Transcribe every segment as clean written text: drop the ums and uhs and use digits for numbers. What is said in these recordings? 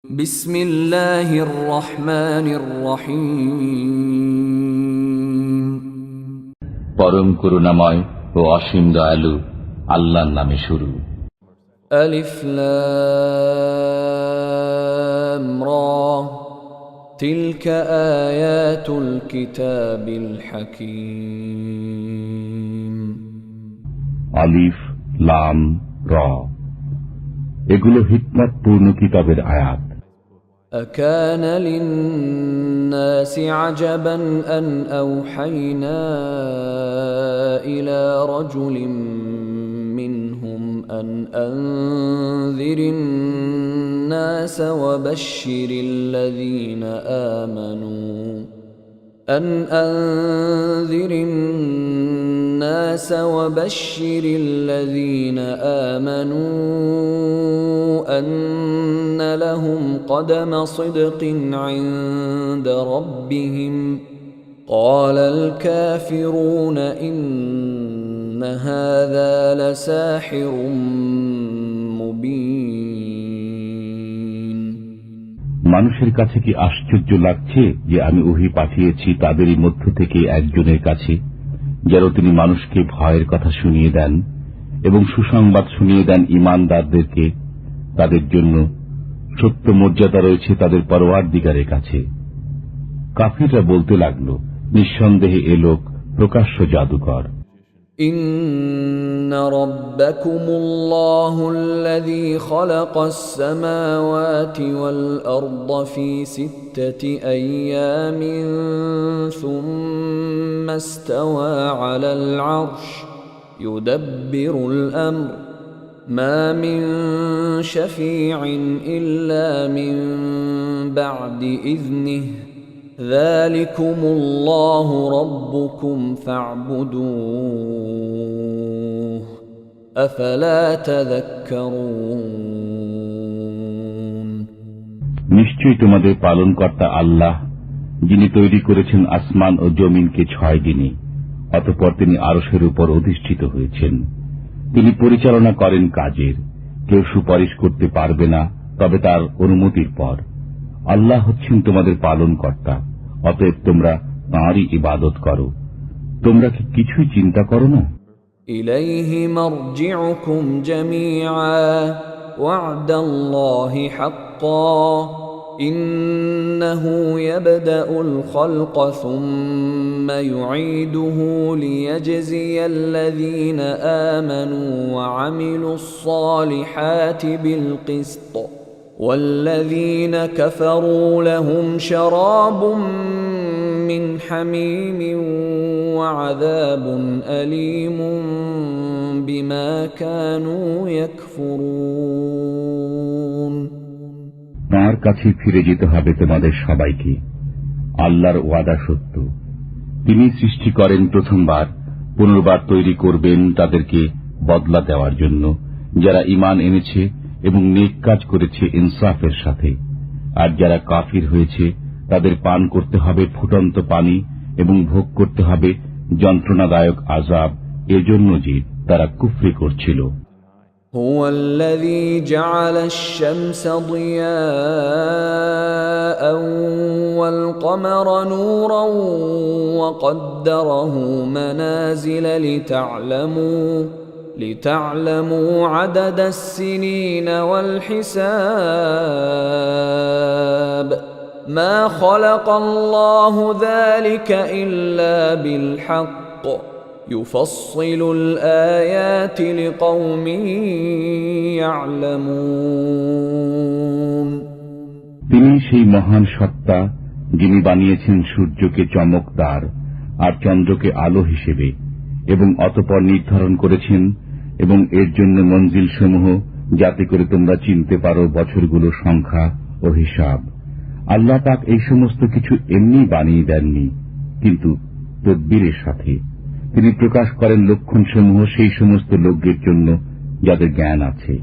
بسم الله الرحمن الرحيم পরম করুণাময় ও অসীম দয়ালু আল্লাহর নামে শুরু। ألف لام را تلك آيات الكتاب الحكيم আলিফ লাম র, এগুলো হিকমতপূর্ণ কিতাবের আয়াত। أكان للناس عجبا أن أوحينا إلى رجل منهم أن أنذر الناس وبشر الذين آمنوا أن لهم قدم صدق عند ربهم قال الكافرون إن هذا لساحر مبين মানুষের কাছে কি আশ্চর্য লাগছে যে আমি ওহী পাঠিয়েছি তাদেরই মধ্য থেকে একজনের কাছে, যেন তিনি মানুষকে ভয়ের কথা শুনিয়ে দেন এবং সুসংবাদ শুনিয়ে দেন ঈমানদারদেরকে। তাদের জন্য সত্য মর্যাদা রয়েছে তাদের পরওয়ারদিগারের কাছে। কাফিররা বলতে লাগল, নিঃসন্দেহে এ লোক প্রকাশ্য জাদুকর। إن ربكم الله الذي خلق السماوات والأرض في 6 أيام ثم استوى على العرش يدبر الأمر ما من شفيع إلا من بعد إذنه ذلكم الله ربكم فاعبدوه أفلا تذكرون নিশ্চয়ই তোমাদের পালনকর্তা আল্লাহ, যিনি তৈরি করেছেন আসমান ও জমিনকে 6 দিনে, অতঃপর তিনি আরশের উপর অধিষ্ঠিত হয়েছেন। তিনি পরিচালনা করেন কাজের, কেউ সুপারিশ করতে পারবে না তবে তার অনুমতির পর। আল্লাহ হচ্ছেন তোমাদের পালনকর্তা, অতএব তোমরা তাঁরই ইবাদত করো। তোমরা কি কিছুই চিন্তা করো না? ইলাইহি মারজিউকুম জামিআ ওয়া'দাল্লাহি হাক্কান ইন্নাহু ইয়াবদাউল খালকা সুম্মা ইউঈদুহু লিয়াজজিয়াল্লাযীনা আমানু ওয়া আমিলুস সালিহাতি বিল কিসত والذين كفروا لهم شراب من حميم وعذاب أليم بما كانوا يكفرون তাঁর কাছে ফিরে যেতে হবে তোমাদের সবাইকে। আল্লাহর ওয়াদা সত্য, তিনি সৃষ্টি করেন প্রথমবার, পুনর্বার তৈরি করবেন তাদেরকে বদলা দেওয়ার জন্য, যারা ঈমান এনেছে এবং নেক কাজ করেছে ইনসাফের সাথে। আর যারা কাফির হয়েছে তাদের পান করতে হবে ফুটন্ত পানি এবং ভোগ করতে হবে যন্ত্রণাদায়ক আযাব, এজন্য যে তারা কুফরি করছিল। هو الذي جعل الشمس ضياء والقمر نورا وقدره منازل لتعلموا عدد السنين والحساب ما خلق الله ذلك إلا بالحق يفصل الآيات لقوم يعلمون তিনি সেই মহান সত্তা, যিনি বানিয়েছেন সূর্যকে চমকদার আর চন্দ্রকে আলো হিসেবে, এবং অতঃপর নির্ধারণ করেছেন এবং এর জন্য মঞ্জিল সমূহ, যাতে করে তোমরা চিনতে পারো বছরগুলোর সংখ্যা ও হিসাব। আল্লাহ পাক এই সমস্ত কিছু এমনি বানিয়ে দেননি, কিন্তু তদবিরের সাথে। তিনি প্রকাশ করেন লক্ষণ সমূহ সেই সমস্ত লোকদের জন্য যাদের জ্ঞান আছে।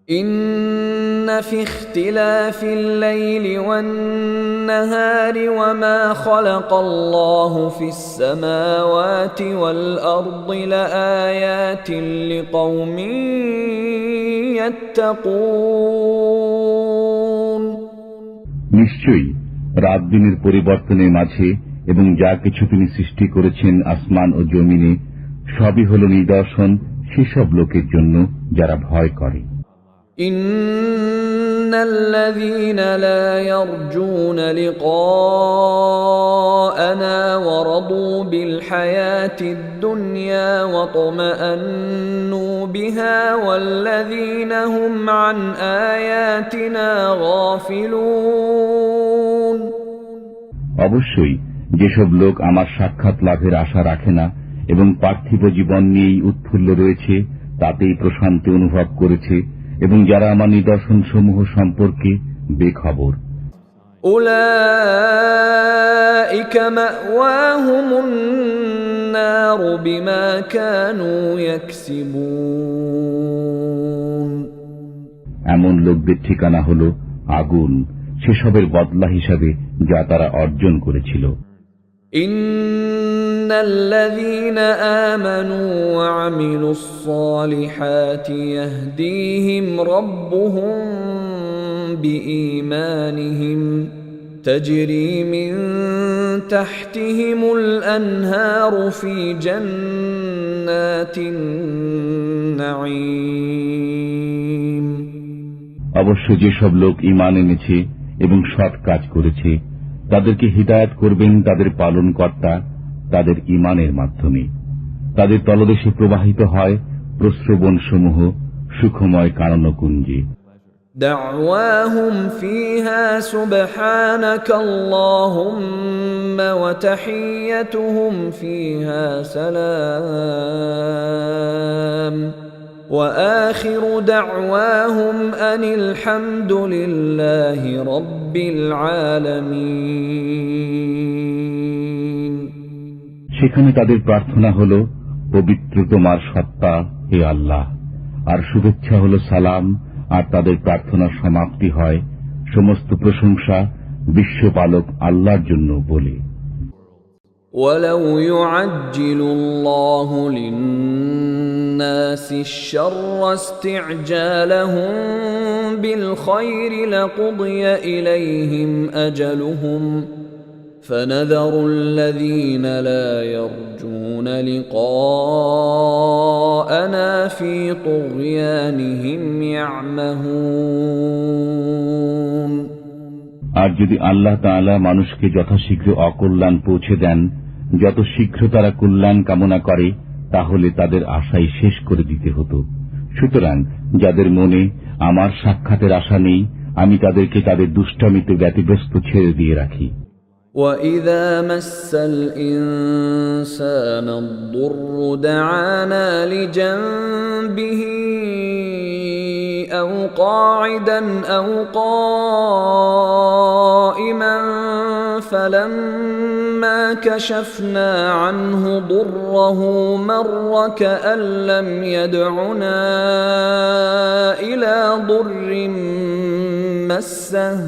إن في اختلاف الليل والنهار وما خلق الله في السماوات والأرض لآيات لقوم يتقون নিশ্চয়ই রাত দিনের পরিবর্তনের মাঝে এবং যা কিছু তিনি সৃষ্টি করেছেন আসমান ও জমিনে সবই হল নিদর্শন সেসব লোকের জন্য যারা ভয় করে। ইন্নাল্লাযীনা লা ইয়ারজুনা লিকাআনা ওয়া রাদু বিল হায়াতিদ দুনিয়া ওয়া তামাআন্নু বিহা ওয়াল্লাযীনা হুম আন আয়াতিনা গাফিলুন। অবশ্যই যেসব লোক আমার সাক্ষাৎ লাভের আশা রাখে না এবং পার্থিব জীবন নিয়েই উৎফুল্ল রয়েছে তাতেই প্রশান্তি অনুভব করেছে এবং যারা আমার নিদর্শন সমূহ সম্পর্কে বেখবর, উলাইকা মাওয়াহুমুন নার বিমা কানু ইয়াকসিবুন। এমন লোকদের ঠিকানা হল আগুন সেসবের বদলা হিসাবে যা তারা অর্জন করেছিল। ইন্নাল্লাযীনা আমানু ওয়া আমিলুস সালিহাতি ইয়াহদিহিম রাব্বুহুম বিঈমানিহিম তাজরি মিন তাহতিহিমুল আনহারু ফি জান্নাতিন নাঈম। অবশ্য যেসব লোক ঈমান এনেছে এবং সৎ কাজ করেছে তাদেরকে হিদায়াত করবেন তাদের পালনকর্তা তাদের ঈমানের মাধ্যমে। তাদের তলদেশে প্রবাহিত হয় প্রস্রবণ সমূহ সুখময় কাননকুঞ্জে। দাওয়াহুম ফিহা সুবহানাকাল্লাহুম্মা ওয়া তাহিয়্যতুহুম ফিহা সালাম ওয়া আখিরু দাওয়াহুম আনিল হামদুলিল্লাহি রাব্বিল আলামিন। সেখানে তাদের প্রার্থনা হল, পবিত্র তোমার সত্তা হে আল্লাহ, আর শুভেচ্ছা হল সালাম, আর তাদের প্রার্থনার সমাপ্তি হয় সমস্ত প্রশংসা বিশ্বপালক আল্লাহর জন্য বলে। وَلَوْ يُعَجِّلُ اللَّهُ لِلنَّاسِ الشَّرَّ اسْتِعْجَالَهُم بِالْخَيْرِ لَقُضِيَ إِلَيْهِمْ أَجَلُهُمْ فَنَذَرُ الَّذِينَ لَا يَرْجُونَ لِقَاءَنَا فِي طُغْيَانِهِمْ يَعْمَهُونَ। আর যদি আল্লাহ তাআলা মানুষকে যথাশীঘ্র অকল্যাণ পৌঁছে দেন, যত শীঘ্র তারা কল্যাণ কামনা করে, তাহলে তাদের আশাই শেষ করে দিতে হতো। সুতরাং যাদের মনে আমার সাক্ষাতের আশা নেই, আমি তাদেরকে তাদের দুষ্টামিতে ব্যতিব্যস্ত ছেড়ে দিয়ে রাখি। وَإِذَا مَسَّ الْإِنسَانَ الضُّرُّ دَعَانَا لِجَنبِهِ أَوْ قَاعِدًا أَوْ قَائِمًا فَلَمَّا كَشَفْنَا عَنْهُ ضُرَّهُ مَرَّ كَأَن لَّمْ يَدْعُنَا إِلَى ضُرٍّ مَّسَّهُ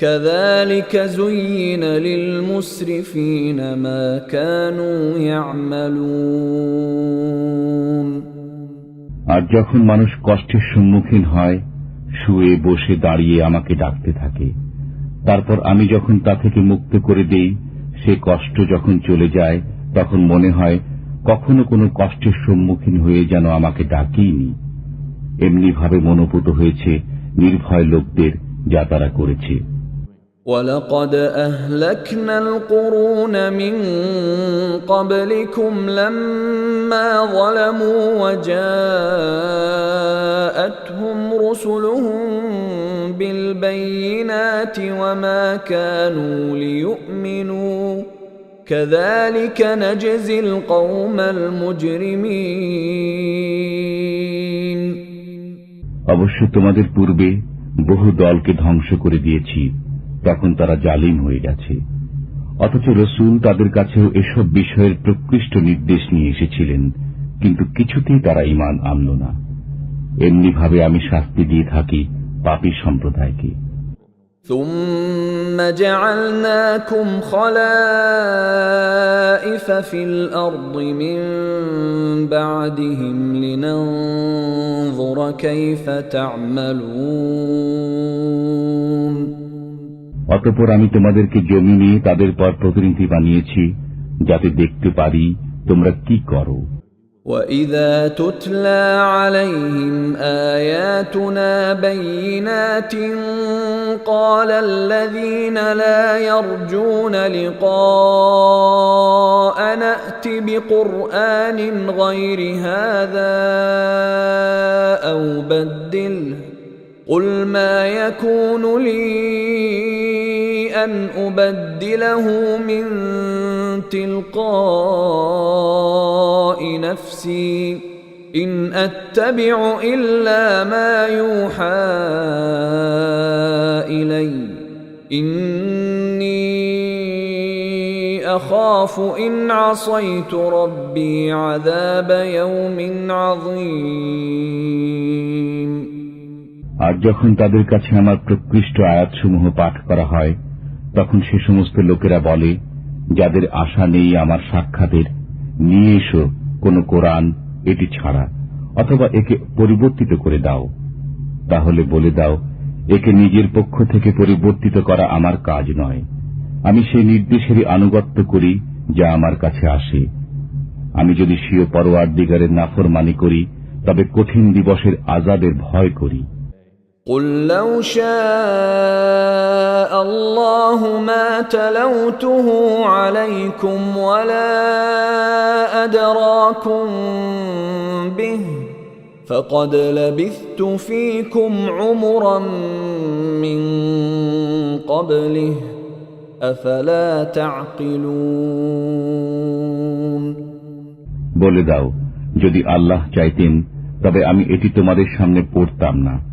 كَذَلِكَ زُيِّنَ لِلْمُسْرِفِينَ مَا كَانُوا يَعْمَلُونَ। আর যখন মানুষ কষ্টের সম্মুখীন হয়, শুয়ে বসে দাঁড়িয়ে আমাকে ডাকতে থাকে, তারপর আমি যখন তা থেকে মুক্ত করে দেই, সে কষ্ট যখন চলে যায় তখন মনে হয় কখনো কোনো কষ্টের সম্মুখীন হয়ে যেন আমাকে ডাকেইনি। এমনি ভাবে মনোপুত হয়েছে নির্ভয় লোকদের যা তারা করেছে। وَلَقَدْ أَهْلَكْنَا الْقُرُونَ مِنْ قَبْلِكُمْ لَمَّا ظَلَمُوا وَجَاءَتْهُمْ رُسُلُهُم بِالْبَيِّنَاتِ وَمَا كَانُوا لِيُؤْمِنُوا كَذَلِكَ نَجْزِي الْقَوْمَ الْمُجْرِمِينَ। অবশ্য তোমাদের পূর্বে বহু দলকে ধ্বংস করে দিয়েছি, তখন তারা জালিম হয়ে গেছে। অথচ রসুল তাদের কাছেও এসব বিষয়ের প্রকৃষ্ট নির্দেশ নিয়ে এসেছিলেন, কিন্তু কিছুতেই তারা ঈমান আনল না। এমনি ভাবে আমি শাস্তি দিয়ে থাকি পাপী সম্প্রদায়কে। ثُمَّ جَعَلْنَاكُمْ خَلَائِفَ فِي الْأَرْضِ مِنْ بَعْدِهِمْ لِنَنْظُرَ كَيْفَ تَعْمَلُونَ। অতঃপর আমি তোমাদেরকে জমি নিয়ে তাদের পর প্রতিনিধি বানিয়েছি, যাতে দেখতে পারি তোমরা কি করো। وَإِذَا تُتْلَى عَلَيْهِمْ آيَاتُنَا بَيِّنَاتٍ قَالَ الَّذِينَ لَا يَرْجُونَ لِقَاءَنَا ائْتِ بِقُرْآنٍ غَيْرِ هَذَا أَوْ بَدِّلْهُ قُلْ مَا يَكُونُ لِي أَنْ أُبَدِّلَهُ مِنْ تِلْقَاءِ نَفْسِي إِنْ أَتَّبِعُ إِلَّا مَا يُوحَى إِلَيَّ إِنِّي أَخَافُ إِنْ عَصَيْتُ رَبِّي عَذَابَ يَوْمٍ عَظِيمٍ। আর যখন তাদের কাছে আমার প্রকৃষ্ট আয়াতসমূহ পাঠ করা হয়, তখন সে সমস্ত লোকেরা বলে, যাদের আশা নেই আমার সাক্ষাতের, নিয়ে এসো কোন কোরআন এটি ছাড়া, অথবা একে পরিবর্তিত করে দাও। তাহলে বলে দাও, একে নিজের পক্ষ থেকে পরিবর্তিত করা আমার কাজ নয়। আমি সেই নির্দেশেরই আনুগত্য করি যা আমার কাছে আসে। আমি যদি স্বীয় পরওয়ারদিগারের নাফরমানি করি, তবে কঠিন দিবসের আযাবের ভয় করি। قُلْ لَوْ شَاءَ اللَّهُ مَا تَلَوْتُهُ عَلَيْكُمْ وَلَا أَدْرَاكُمْ بِهِ فَقَدْ لَبِثْتُ فِيكُمْ عُمُرًا مِّن قَبْلِهِ أَفَلَا تَعْقِلُونَ। বলে দাও, যদি আল্লাহ চাইতেন তবে আমি এটি তোমাদের সামনে পড়তাম না,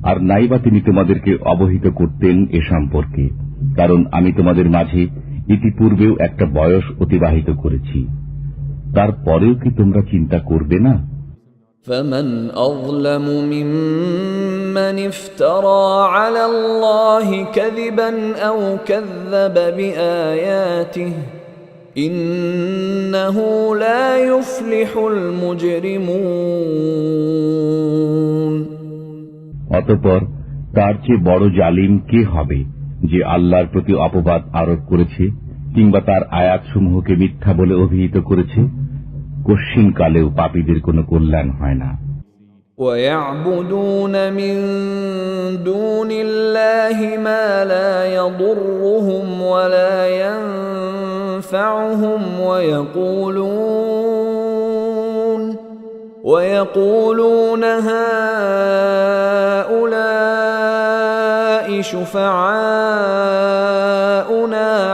আর নাইবা তিনি তোমাদেরকে অবহিত করতেন এ সম্পর্কে, কারণ আমি তোমাদের মাঝে ইতিপূর্বেও একটা বয়স অতিবাহিত করেছি। তারপরেও কি তোমরা চিন্তা করবে না? فَمَنْ أَظْلَمُ مِمَّنِ افْتَرَى عَلَى اللَّهِ كَذِبًا أَوْ كَذَّبَ بِآيَاتِهِ إِنَّهُ لَا يُفْلِحُ الْمُجْرِمُونَ। অতঃপর তার চেয়ে বড় জালিম কে হবে, যে আল্লাহর প্রতি অপবাদ আরোপ করেছে কিংবা তার আয়াতসমূহকে মিথ্যা বলে অভিহিত করেছে? কশ্চিন কালেও পাপীদের কোনো কল্যাণ হয় না। وَيَعْبُدُونَ مِن دُونِ اللَّهِ مَا لَا يَضُرُّهُمْ وَلَا يَنفَعُهُمْ وَيَقُولُونَ هَؤُلَاءِ شُفَعَاؤُنَا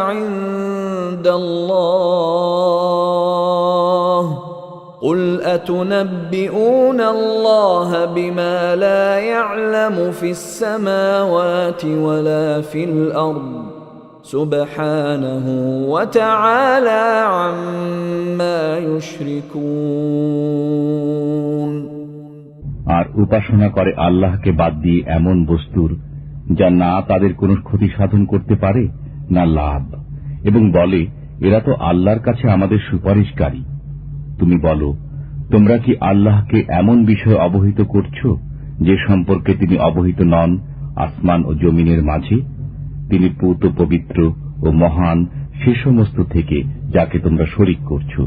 عِندَ اللَّهِ قُلْ أَتُنَبِّئُونَ اللَّهَ بِمَا لَا يَعْلَمُ فِي السَّمَاوَاتِ وَلَا فِي الْأَرْضِ سُبْحَانَهُ وَتَعَالَى عَمَّا يُشْرِكُونَ। আর উপাসনা করে আল্লাহকে বাদ দিয়ে এমন বস্তুর যা না তাদের কোনো ক্ষতি সাধন করতে পারে না লাভ, এবং বলে, এরা তো আল্লাহর কাছে আমাদের সুপারিশকারী। তুমি বলো, তোমরা কি আল্লাহকে এমন বিষয় অবহিত করছ যে সম্পর্কে তিনি অবহিত নন আসমান ও জমিনের মাঝে? তিনি পূত পবিত্র ও মহান সে সমস্ত থেকে যাকে তোমরা শরীক করছ।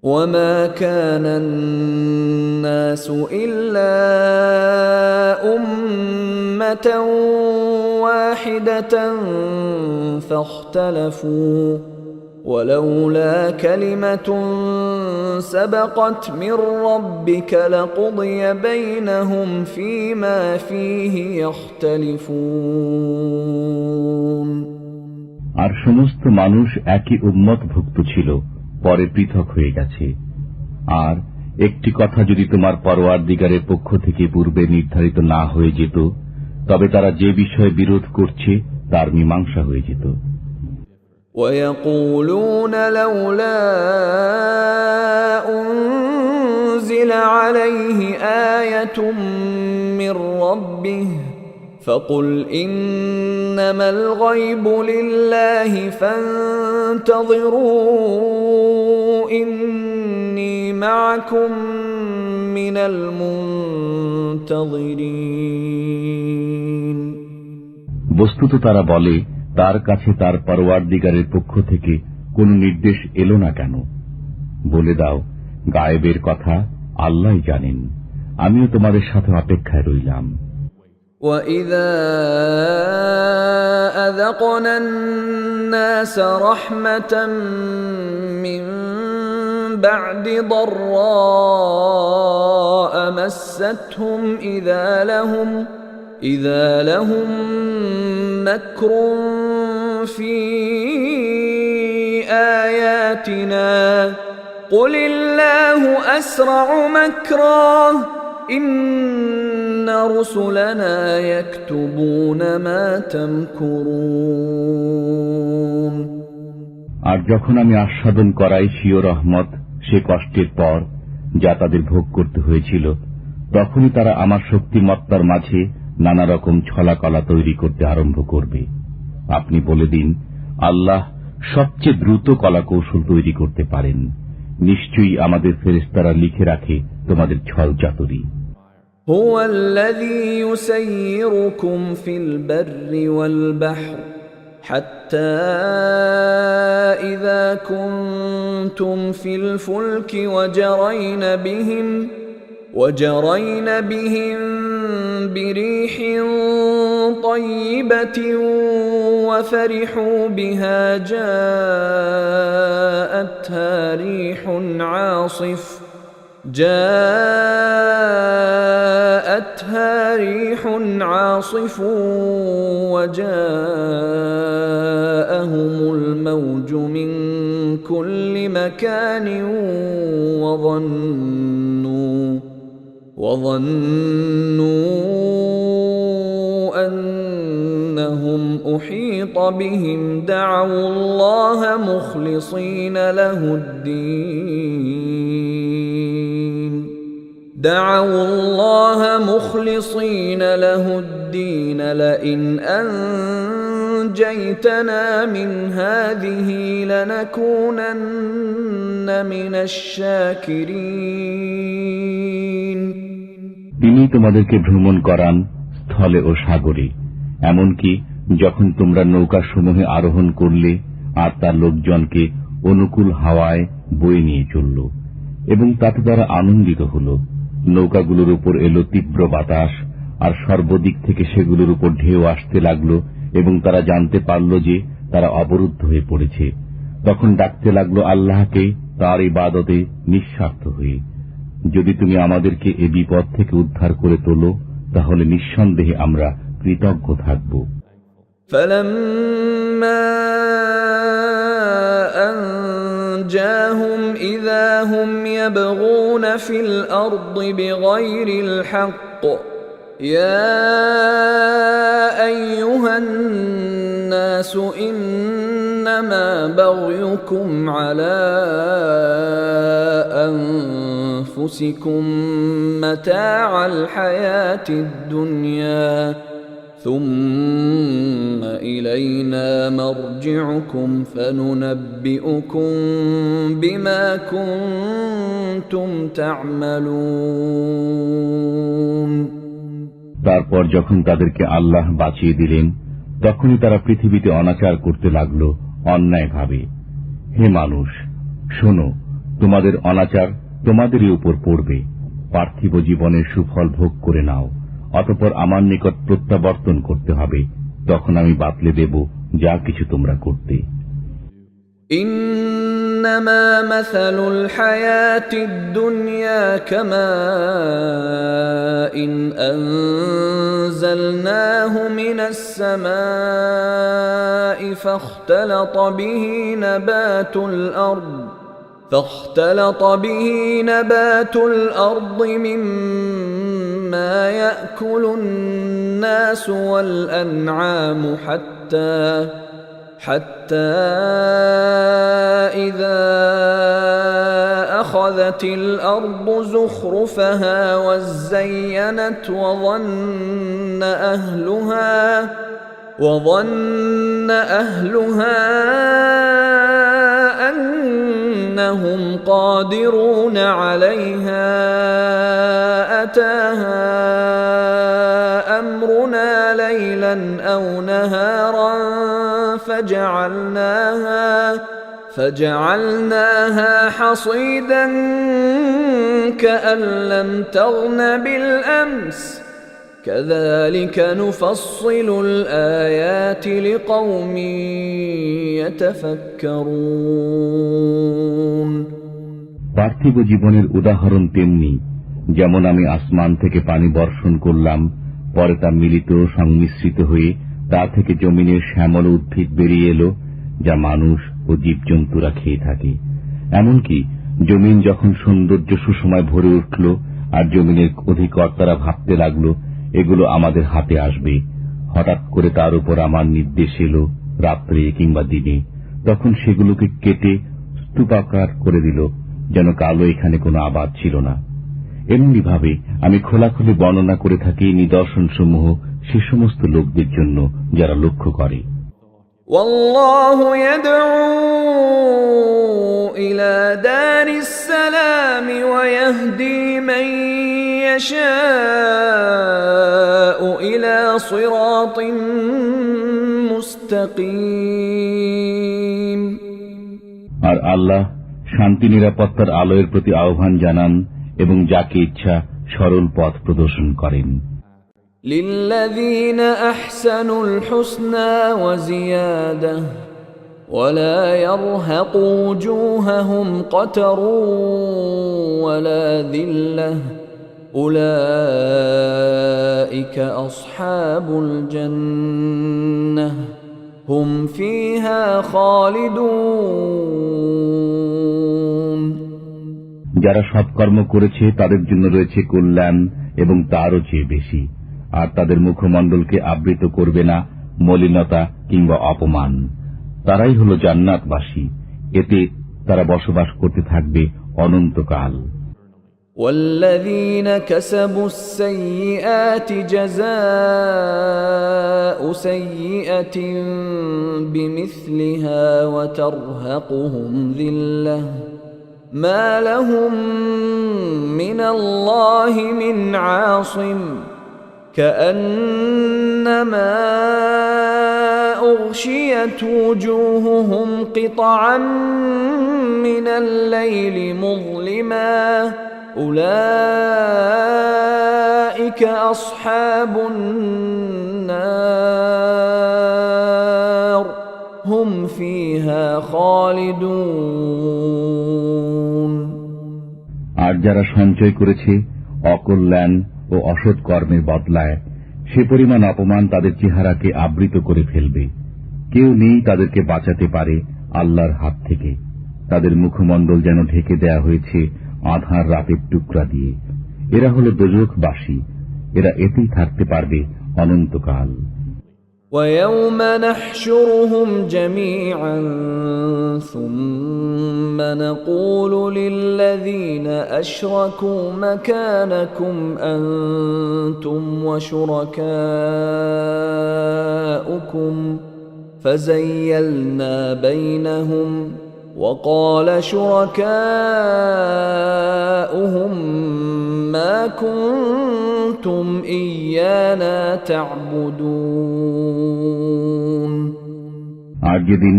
وَمَا كَانَ النَّاسُ إِلَّا أُمَّةً وَاحِدَةً فَاخْتَلَفُوا وَلَوْلَا كَلِمَةٌ سَبَقَتْ مِنْ رَبِّكَ لَقُضِيَ بَيْنَهُمْ فِيمَا فِيهِ يَخْتَلِفُونَ। আর সমস্ত মানুষ একই উম্মতভুক্ত ছিল, পরে পৃথক হয়ে গেছে। আর একটি কথা যদি তোমার পরওয়ারদিগারের পক্ষ থেকে পূর্বে নির্ধারিত না হয়ে যেত, তবে তারা যে বিষয়ে বিরোধ করছে তার মীমাংসা হয়ে যেত। وَيَقُولُونَ لَوْلَا أُنْزِلَ عَلَيْهِ آيَةٌ مِّن رَّبِّهِ فَقُلْ إِنَّمَا الْغَيْبُ لِلَّهِ فَانْتَظِرُوا إِنِّي مَعَكُمْ مِنَ الْمُنْتَظِرِينَ। বস্তুত তারা বলে, তার কাছে তার পরওয়ারদিগারের পক্ষ থেকে কোন নির্দেশ এলো না কেন? বলে দাও, গায়েবের কথা আল্লাহই জানেন, আমিও তোমাদের সাথে অপেক্ষায় রইলাম। وَإِذَا أَذَقْنَا النَّاسَ رَحْمَةً مِّن بَعْدِ ضَرَّاءَ مَسَّتْهُمْ إِذَا لَهُم مَّكْرٌ فِي آيَاتِنَا قُلِ اللَّهُ أَسْرَعُ مَكْرًا إِنَّ رُسُلَنَا يَكْتُبُونَ مَا تَمْكُرُونَ। আর যখন আমি আস্বাদন করাই স্বীয় রহমত সে কষ্টের পর যা তাদের ভোগ করতে হয়েছিল, তখনই তারা আমার শক্তিমত্তার মাঝে নানা রকম ছলাকলা তৈরি করতে আরম্ভ করবে। আপনি বলে দিন, আল্লাহ সবচেয়ে দ্রুত কলাকৌশল তৈরি করতে পারেন। নিশ্চয়ই আমাদের ফেরেশতারা লিখে রাখে তোমাদের ছল চাতুরী। هو الذي يسيركم في البر والبحر حتى إذا كنتم في الفلك وجرين بهم بريح طيبة وفرحوا بها جاءتها ريح عاصف وجاءهم الموج من كل مكان وظنوا أنهم أحيط بهم دعوا الله مخلصين له الدين لئن أنجيتنا من هذه لنكونن من الشاكرين। তিনি তোমাদেরকে ভ্রমণ করান স্থলে ও সাগরে, এমনকি যখন তোমরা নৌকাসমূহে আরোহণ করলে আর তার লোকজনকে অনুকূল হাওয়ায় বয়ে নিয়ে চলল এবং তাতে তারা আনন্দিত হল। নৌকাগুলোর উপর এলো তীব্র বাতাস আর সর্বদিক থেকে সেগুলোর উপর ঢেউ আসতে লাগল এবং তারা জানতে পারল যে তারা অবরুদ্ধ হয়ে পড়েছে। তখন ডাকতে লাগলো আল্লাহকে তার ইবাদতে নিঃস্বার্থ হয়ে, যদি তুমি আমাদেরকে এ বিপদ থেকে উদ্ধার করে তোলো তাহলে নিঃসন্দেহে আমরা কৃতজ্ঞ থাকব। أنجاهم إذا هم يبغون في الأرض بغير الحق يا أيها الناس إنما بغيكم على أنفسكم متاع الحياة الدنيا ثم إلينا مرجعكم فننبئكم بما كنتم تعملون। তারপর যখন তাদেরকে আল্লাহ বাঁচিয়ে দিলেন, তখনই তারা পৃথিবীতে অনাচার করতে লাগল অন্যায়ভাবে। হে মানুষ, শোনো, তোমাদের অনাচার তোমাদেরই উপর পড়বে। পার্থিব জীবনের সুফল ভোগ করে নাও, অতঃপর আমার নিকট প্রত্যাবর্তন করতে হবে, তখন আমি বাতলে দেব যা কিছু তোমরা করতে। إنما مثل الحياة الدنيا كماء أنزلناه من السماء فاختلط به نبات الأرض مما يأكل الناس والأنعام حتى إذا أخذت الأرض زخرفها وزينت وظن أهلها أنهم قادرون عليها أتاها أمرنا ليلا ليلا أو نهارا فجعلناها حصيدا كأن لم تغن بالأمس كذلك نفصل الآيات لقوم يتفكرون পার্থিব জীবনের উদাহরণ তেমনি, যেমন আমি আসমান থেকে পানি বর্ষণ করলাম, পরে তা মিলিত সংমিশ্রিত হয়ে তা থেকে জমিনের শ্যামল উদ্ভিদ বেরিয়ে এলো, যা মানুষ ও জীবজন্তুরা খেয়ে থাকে। এমনকি জমিন যখন সৌন্দর্য সুসময় ভরে উঠল আর জমিনের অধিকর্তারা ভাবতে লাগলো এগুলো আমাদের হাতে আসবে, হঠাৎ করে তার উপর আমার নির্দেশ এলো রাত্রে কিংবা দিনে, তখন সেগুলোকে কেটে স্তূপাকার করে দিল, যেন কালো এখানে কোনো আবাদ ছিল না। এমনি ভাবে আমি খোলাখুলি বর্ণনা করে থাকি নিদর্শন সমূহ সে সমস্ত লোকদের জন্য যারা লক্ষ্য করে। ওয়াল্লাহু ইয়াদউ ইলা দারিস সালাম ওয়া ইয়াহদি মান ইয়াশাউ ইলা সিরাতিন মুস্তাকিম। আর আল্লাহ শান্তি নিরাপত্তার আলোয়ের প্রতি আহ্বান জানান এবং যাকে ইচ্ছা সরল পথ প্রদর্শন করেন। লিল্লাযীনা আহসানুল হুসনা ওয়া জিয়াদা ওয়ালা ইয়ারহাকু ওজুহাহুম কতরুন ওয়ালা যিল্লাহ উলাইকা আসহাবুল জান্নাহ হুম ফিহা খালিদুন। যারা সৎকর্ম করেছে তাদের জন্য রয়েছে কল্যাণ এবং তারও চেয়ে বেশি, আর তাদের মুখমণ্ডলকে আবৃত করবে না মলিনতা কিংবা অপমান। তারাই হল জান্নাতবাসী, এতে তারা বসবাস করতে থাকবে অনন্তকাল। والذين كسبوا السيئات جزاء سيئة بمثلها وترهقهم ذلة ما لهم من الله من عاصم كأنما أغشيت وجوههم قطعا من الليل مظلما أولئك أصحاب النار هم فيها خالدون। আর যারা সঞ্চয় করেছে অকল্যাণ ও অসৎ কর্মের বদলায়, সে পরিমাণ অপমান তাদের চেহারাকে আবৃত করে ফেলবে। কেউ নেই তাদেরকে বাঁচাতে পারে আল্লাহর হাত থেকে। তাদের মুখমণ্ডল যেন ঢেকে দেয়া হয়েছে আঁধার রাতের টুকরা দিয়ে। এরা হল দোজখবাসী, এরা এতেই থাকতে পারবে অনন্তকাল। وَيَوْمَ نَحْشُرُهُمْ جَمِيعًا ثُمَّ نَقُولُ لِلَّذِينَ أَشْرَكُوا مَكَانَكُمْ أَنْتُمْ وَشُرَكَاؤُكُمْ فَزَيَّلْنَا بَيْنَهُمْ وَقَالَ شُرَكَاؤُهُمْ مَا كُنْتُمْ إِيَّانَا تَعْبُدُونَ। আর যেদিন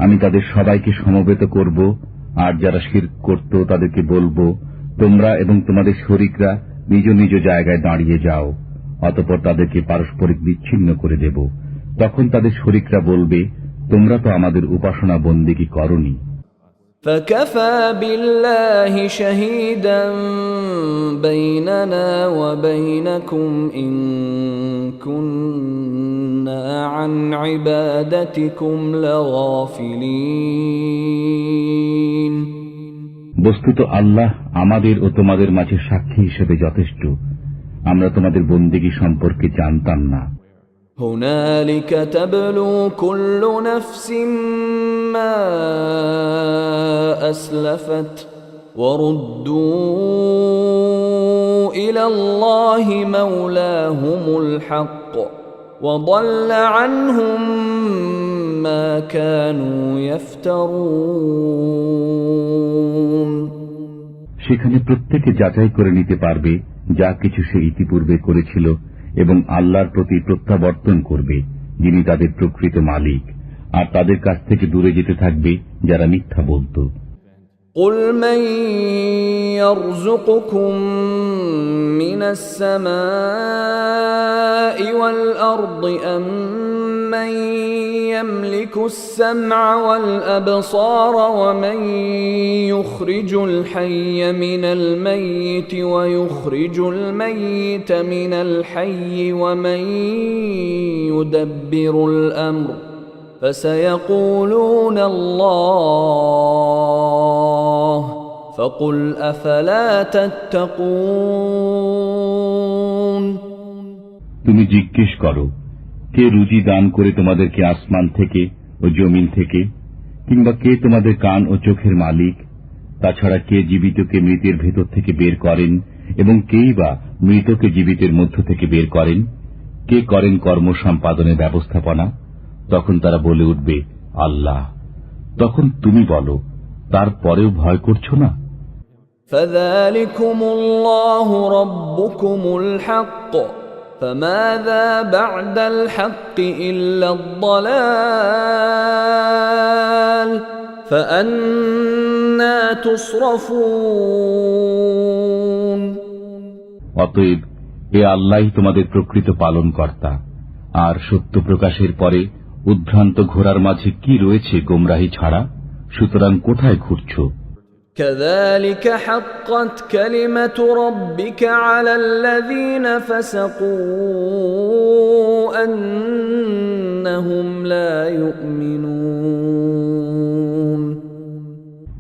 আমি তাদের সবাইকে সমবেত করব, আর যারা শিরক করত তাদেরকে বলবো, তোমরা এবং তোমাদের শরীকরা নিজ নিজ জায়গায় দাঁড়িয়ে যাও। অতঃপর তাদেরকে পারস্পরিক বিচ্ছিন্ন করে দেব। তখন তাদের শরীকরা বলবে, তোমরা তো আমাদের উপাসনা বন্দেগী করনি। فَكَفَى بِاللَّهِ شَهِيدًا بَيْنَنَا وَبَيْنَكُمْ إِن كُنَّا عَنْ عِبَادَتِكُمْ لَغَافِلِينَ। বস্তুত আল্লাহ আমাদের ও তোমাদের মাঝে সাক্ষী হিসেবে যথেষ্ট। আমরা তোমাদের বন্দেগী সম্পর্কে জানতাম না। هُنَالِكَ تَبْلُو كُلُّ نَفْسٍ مَا أَسْلَفَتْ وَرُدُّوا إِلَى اللَّهِ مَوْلَاهُمُ الْحَقِّ وَضَلَّ عَنْهُمْ مَا كَانُوا يَفْتَرُونَ। সেখানে প্রত্যেকে যাচাই করে নিতে পারবে যা কিছু সে ইতিপূর্বে করেছিল এবং আল্লাহর প্রতি প্রত্যাবর্তন করবে, যিনি তাদের প্রকৃত মালিক, আর তাদের কাছ থেকে দূরে যেতে থাকবে যারা মিথ্যা বলত। قُلْ مَنْ يَرْزُقُكُمْ مِنَ السَّمَاءِ وَالْأَرْضِ أَمَّنْ يَمْلِكُ السَّمْعَ وَالْأَبْصَارَ وَمَنْ يُخْرِجُ الْحَيَّ مِنَ الْمَيِّتِ وَيُخْرِجُ الْمَيِّتَ مِنَ الْحَيِّ وَمَنْ يُدَبِّرُ الْأَمْرَ فَسَيَقُولُونَ اللَّهُ فَقُلْ أَفَلَا تَتَّقُونَ তুমি জিজ্ঞেস করো, কে রুজি দান করে তোমাদেরকে আসমান থেকে ও জমিন থেকে, কিংবা কে তোমাদের কান ও চোখের মালিক? তাছাড়া কে জীবিতকে মৃতের ভেতর থেকে বের করেন এবং কেই বা মৃতকে জীবিতের মধ্য থেকে বের করেন? কে করেন কর্ম সম্পাদনের ব্যবস্থাপনা? তখন তারা বলে উঠবে, আল্লাহ। তখন তুমি বলো, তারপরেও ভয় করছো না? فَذَلِكُمُ اللَّهُ رَبُّكُمُ الْحَقُّ فَمَاذَا بَعْدَ الْحَقِّ إِلَّا الضَّلَالُ فَأَنَّى تُصْرَفُونَ অতএব এ আল্লাহই তোমাদের প্রকৃত পালনকর্তা, আর সত্য প্রকাশের পরে উদ্ভ্রান্ত ঘোরার মাঝে কি রয়েছে গোমরাহি ছাড়া? সুতরাং কোথায় ঘুরছো? كَذَلِكَ حَقَّتْ كَلِمَةُ رَبِّكَ عَلَى الَّذِينَ فَسَقُوا أَنَّهُمْ لَا يُؤْمِنُونَ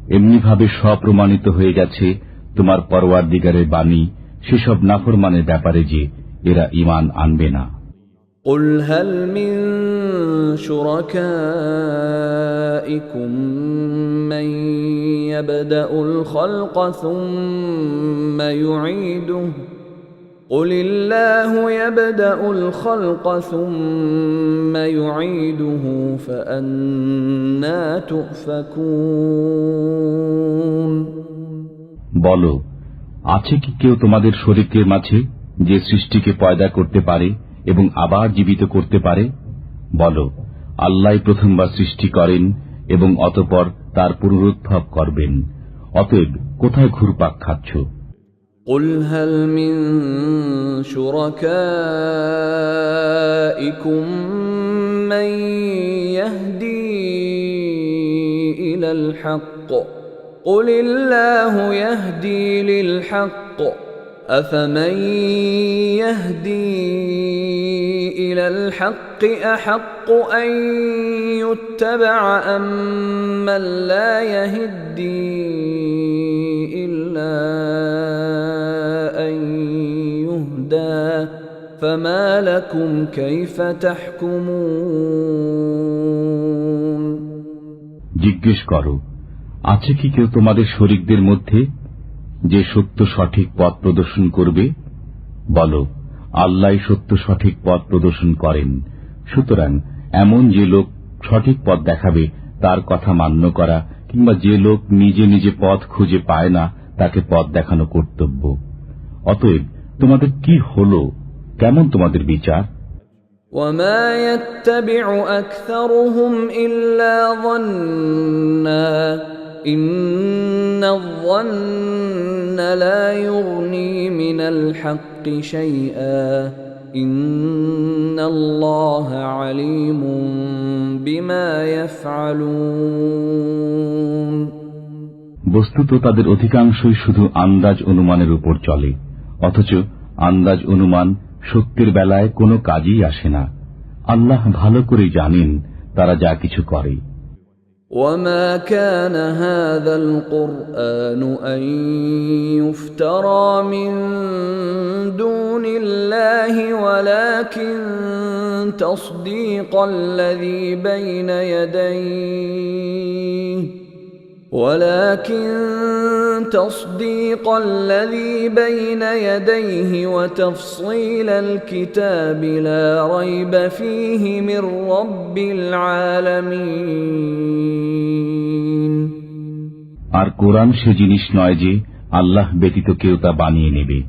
এমনিভাবে স্বপ্রমাণিত হয়ে গেছে তোমার পরওয়ারদিগারের বাণী সেসব নাফরমানের ব্যাপারে যে এরা ঈমান আনবে না। قُلْ هَلْ مِنْ شُرَكَائِكُمْ مَنْ يَبْدَأُ الْخَلْقَ ثُمَّ يُعِيدُهُ قُلِ اللَّهُ يَبْدَأُ الْخَلْقَ ثُمَّ يُعِيدُهُ فَأَنَّى تُؤْفَكُونَ বলো, আছে কি কেউ তোমাদের শরীকের মাঝে যে সৃষ্টিকে পয়দা করতে পারে এবং আবার জীবিত করতে পারে? বলো, আল্লাহই প্রথমবার সৃষ্টি করেন এবং অতঃপর তার পুনরুদ্ভব করবেন। অতএব কোথায় ঘুরপাক খাচ্ছ? قُلْ هَلْ مِنْ شُرَكَائِكُمْ مَنْ يَهْدِي إِلَى الْحَقِّ قُلِ اللَّهُ يَهْدِي لِلْحَقِّ أَفَمَنْ يَهْدِي إِلَى الْحَقِّ أَحَقُّ أَنْ يُتَّبَعَ أَمَّنْ لَا يَهِدِّي إِلَّا أَنْ يُهْدَى فَمَا لَكُمْ كَيْفَ تَحْكُمُونَ জিজ্ঞেস করো, আছে কি কেউ তোমাদের শরীকদের মধ্যে যে সত্য সঠিক পথ প্রদর্শন করবে? বলো, আল্লাহ সত্য সঠিক পথ প্রদর্শন করেন। সুতরাং এমন যে লোক সঠিক পথ দেখাবে তার কথা মান্য করা, কিংবা যে লোক নিজে নিজে পথ খুঁজে পায় না তাকে পথ দেখানো কর্তব্য। অতএব তোমাদের কি হলো? কেমন তোমাদের বিচার? وَمَا يَتَّبِعُ أَكْثَرُهُمْ إِلَّا ظَنًّا إِنَّ الظَّنَّ لَا يُغْنِي مِنَ الْحَقِّ شَيْئًا إِنَّ اللَّهَ عَلِيمٌ بِمَا يَفْعَلُونَ বস্তুত তাদের অধিকাংশই শুধু আন্দাজ অনুমানের উপর চলে, অথচ আন্দাজ অনুমান সত্যের বেলায় কোনো কাজেই আসে না। আল্লাহ ভালো করে জানেন তারা যা কিছু করে। وَمَا كَانَ هَذَا الْقُرْآنُ أَنْ يُفْتَرَى مِنْ دُونِ اللَّهِ وَلَكِنْ تَصْدِيقَ الَّذِي بَيْنَ يَدَيْهِ وَتَفْصِيلَ الْكِتَابِ لَا رَيْبَ فِيهِ مِنْ رَبِّ الْعَالَمِينَ আর কোরআন সে জিনিস নয় যে আল্লাহ ব্যতীত কেউ তা বানিয়ে নেবে।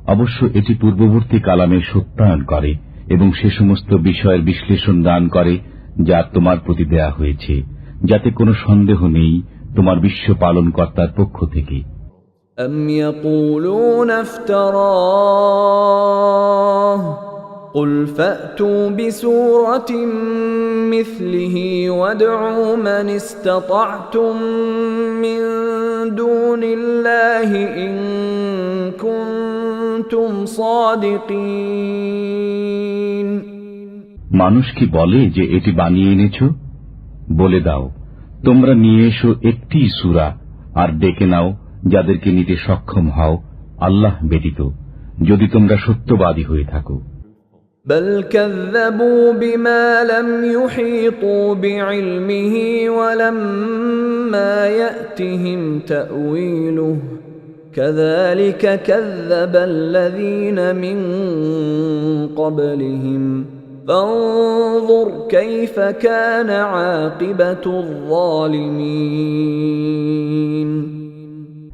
অবশ্য এটি পূর্ববর্তী কালামের সত্যায়ন করে এবং সে সমস্ত বিষয়ের বিশ্লেষণ দান করে যা তোমার প্রতি দেয়া হয়েছে, যাতে কোনো সন্দেহ নেই তোমার বিশ্ব পালনকর্তার পক্ষ থেকে। أم يقولون افتراه قل فأتوا بسورة مثله وادعوا من استطعتم من دون الله إن كنتم صادقين। মানুষ কি বলে যে এটি বানিয়ে এনেছ? বলে দাও, তোমরা নিয়ে এসো একটি সূরা আর ডেকে নাও যাদেরকে নিতে সক্ষম হও আল্লাহ ব্যতীত, যদি তোমরা সত্যবাদী হয়ে থাকো। بل كذبوا بما لم يحيطوا بعلمه ولما يأتهم تأويله كذلك كذب الذين من قبلهم فانظر كيف كان عاقبة الظالمين।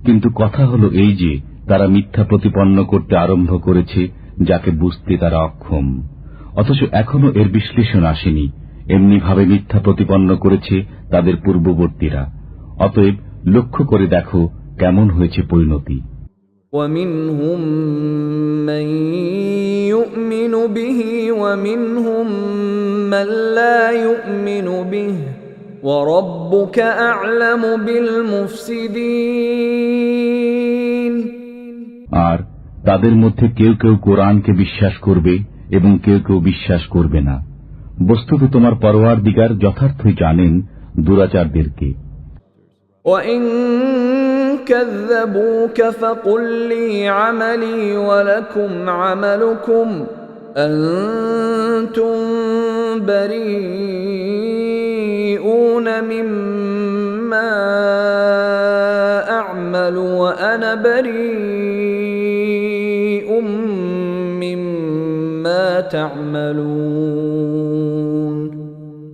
কিন্তু কথা হলো এই যে তারা মিথ্যা প্রতিপন্ন করতে আরম্ভ করেছে যাকে বুঝতে তারা অক্ষম, অথচ এখনো এর বিশ্লেষণ আসেনি। এমনি ভাবে মিথ্যা প্রতিপন্ন করেছে তাদের পূর্ববর্তীরা। অতএব লক্ষ্য করে দেখো কেমন হয়েছে পরিণতি। وَمِنْهُمْ مَنْ يُؤْمِنُ بِهِ وَمِنْهُمْ مَنْ لَا يُؤْمِنُ بِهِ وَرَبُّكَ أَعْلَمُ بِالْمُفْسِدِينَ। আর তাদের মধ্যে কেউ কেউ কোরআনকে বিশ্বাস করবে এবং কেউ কেউ বিশ্বাস করবে না। বস্তুত তোমার পরওয়ারদিগার যথার্থই জানেন দুরাচারদেরকে। وَإِن كَذَّبُوكَ فَقُل لِّي عَمَلِي وَلَكُمْ عَمَلُكُمْ أَنتُم بَرِيئُونَ مِمَّا أَعْمَلُ وَأَنَا بَرِيءٌ مِّمَّا تَعْمَلُونَ।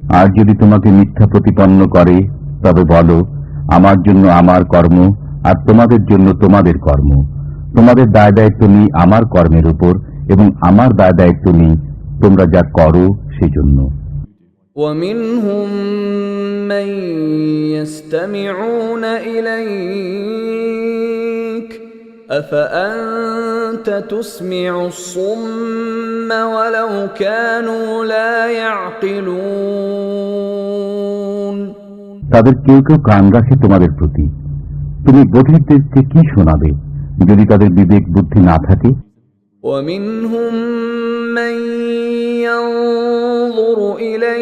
আর যদি তোমাকে মিথ্যা প্রতিপন্ন করে তবে বলো, আমার জন্য আমার কর্ম আর তোমাদের জন্য তোমাদের কর্ম। তোমাদের দায় দায়িত্ব নেই আমার কর্মের উপর এবং আমার দায় দায়িত্ব নেই তোমরা যা করো সেজন্য। وَمِنْهُمْ مَنْ يَسْتَمِعُونَ إِلَيْكَ أَفَأَنْتَ تُسْمِعُ الصُّمَّ وَلَوْ كَانُوا لَا يَعْقِلُونَ। তাদের কেউ কেউ কান রাখে তোমাদের প্রতি, তুমি বধিরদেরকে কি শোনাবে যদি তাদের বিবেক বুদ্ধি না থাকে? وَمِنْهُمْ مَنْ يَنْظُرُ إِلَيْكَ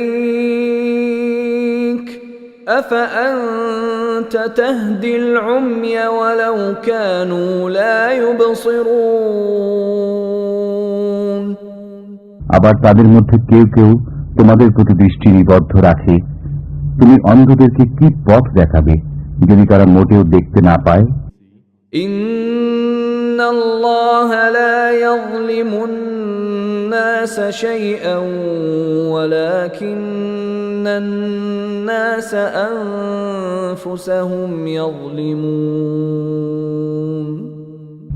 أَفَأَنْتَ تَهْدِي الْعُمْيَ وَلَوْ كَانُوا لَا يُبْصِرُونَ। আবার তাদের মধ্যে কেউ কেউ তোমাদের প্রতি দৃষ্টি নিবদ্ধ রাখে, তুমি অন্ধদেরকে কি পথ দেখাবে যদি তারা মোটেও দেখতে না পায়? إِنَّ اللَّهَ لَا يَظْلِمُ النَّاسَ شَيْئًا وَلَكِنَّ النَّاسَ أَنفُسَهُمْ يَظْلِمُونَ।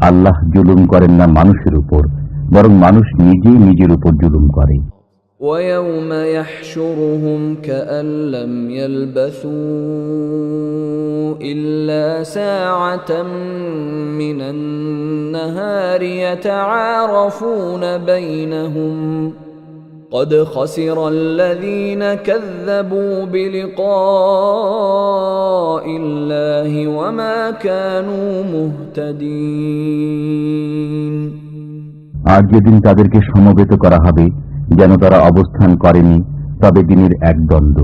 আল্লাহ জুলুম করেন না মানুষের উপর, বরং মানুষ নিজেই নিজের উপর জুলুম করে। وَيَوْمَ يَحْشُرُهُمْ كَأَنْ لَمْ يَلْبَثُوا إِلَّا سَاعَةً مِّنَ النَّهَارِ يَتَعَارَفُونَ بَيْنَهُمْ قَدْ خَسِرَ الَّذِينَ كَذَّبُوا بِلِقَاءِ اللَّهِ وَمَا كَانُوا مُهْتَدِينَ। আর যেদিন তাদেরকে সমবেত করা হবে যেন তারা অবস্থান করেনি, তবে দিনের এক দণ্ড।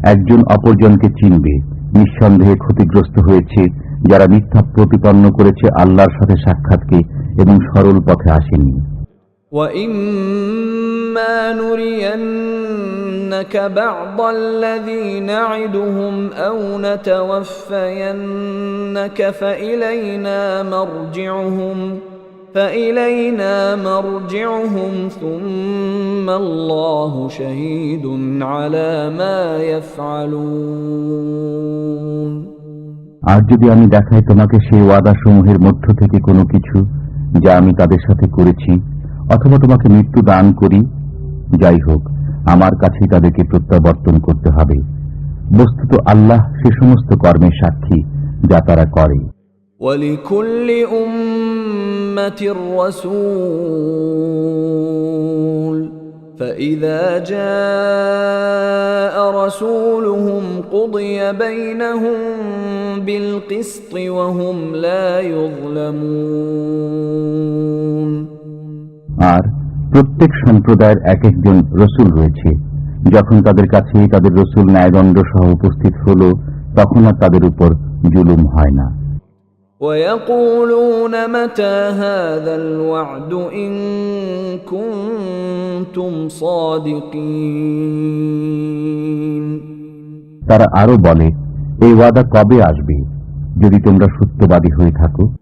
একজন অপরজনকে চিনবে। নিঃসন্দেহে ক্ষতিগ্রস্ত হয়েছে যারা মিথ্যা প্রতিপন্ন করেছে আল্লাহর সাথে সাক্ষাৎকে এবং সরল পথে আসেনি। وَإِمَّا نُرِيَنَّكَ بَعْضَ الَّذِي نَعِدُهُمْ أَوْ نَتَوَفَّيَنَّكَ فَإِلَيْنَا مَرْجِعُهُمْ ثُمَّ اللَّهُ شَهِيدٌ عَلَى مَا يَفْعَلُونَ। আর যদি আমি দেখাই তোমাকে সেই ওয়াদাসমূহের মধ্য থেকে কোনো কিছু, যা আমি তাদের সাথে করেছি, অথবা তোমাকে মৃত্যু দান করি, যাই হোক আমার কাছেই তাদেরকে প্রত্যাবর্তন করতে হবে। বস্তুত আল্লাহ সে সমস্ত কর্মের সাক্ষী যা তারা করে। وَلِكُلِّ أُمَّةٍ رَّسُولٌ فَإِذَا جَاءَ رَسُولُهُمْ قُضِيَ بَيْنَهُم بِالْقِسْطِ وَهُمْ لَا يُظْلَمُونَ। আর প্রত্যেক সম্প্রদায়ের এক একজন রসুল রয়েছে। যখন তাদের কাছে তাদের রসুল ন্যায়দণ্ড সহ উপস্থিত হল, তখন আর তাদের উপর জুলুম হয় না। وَيَقُولُونَ مَتَى هَذَا الْوَعْدُ إِن كُنتُمْ صَادِقِينَ। তারা আরো বলে, এই ওয়াদা কবে আসবে, যদি তোমরা সত্যবাদী হয়ে থাকো।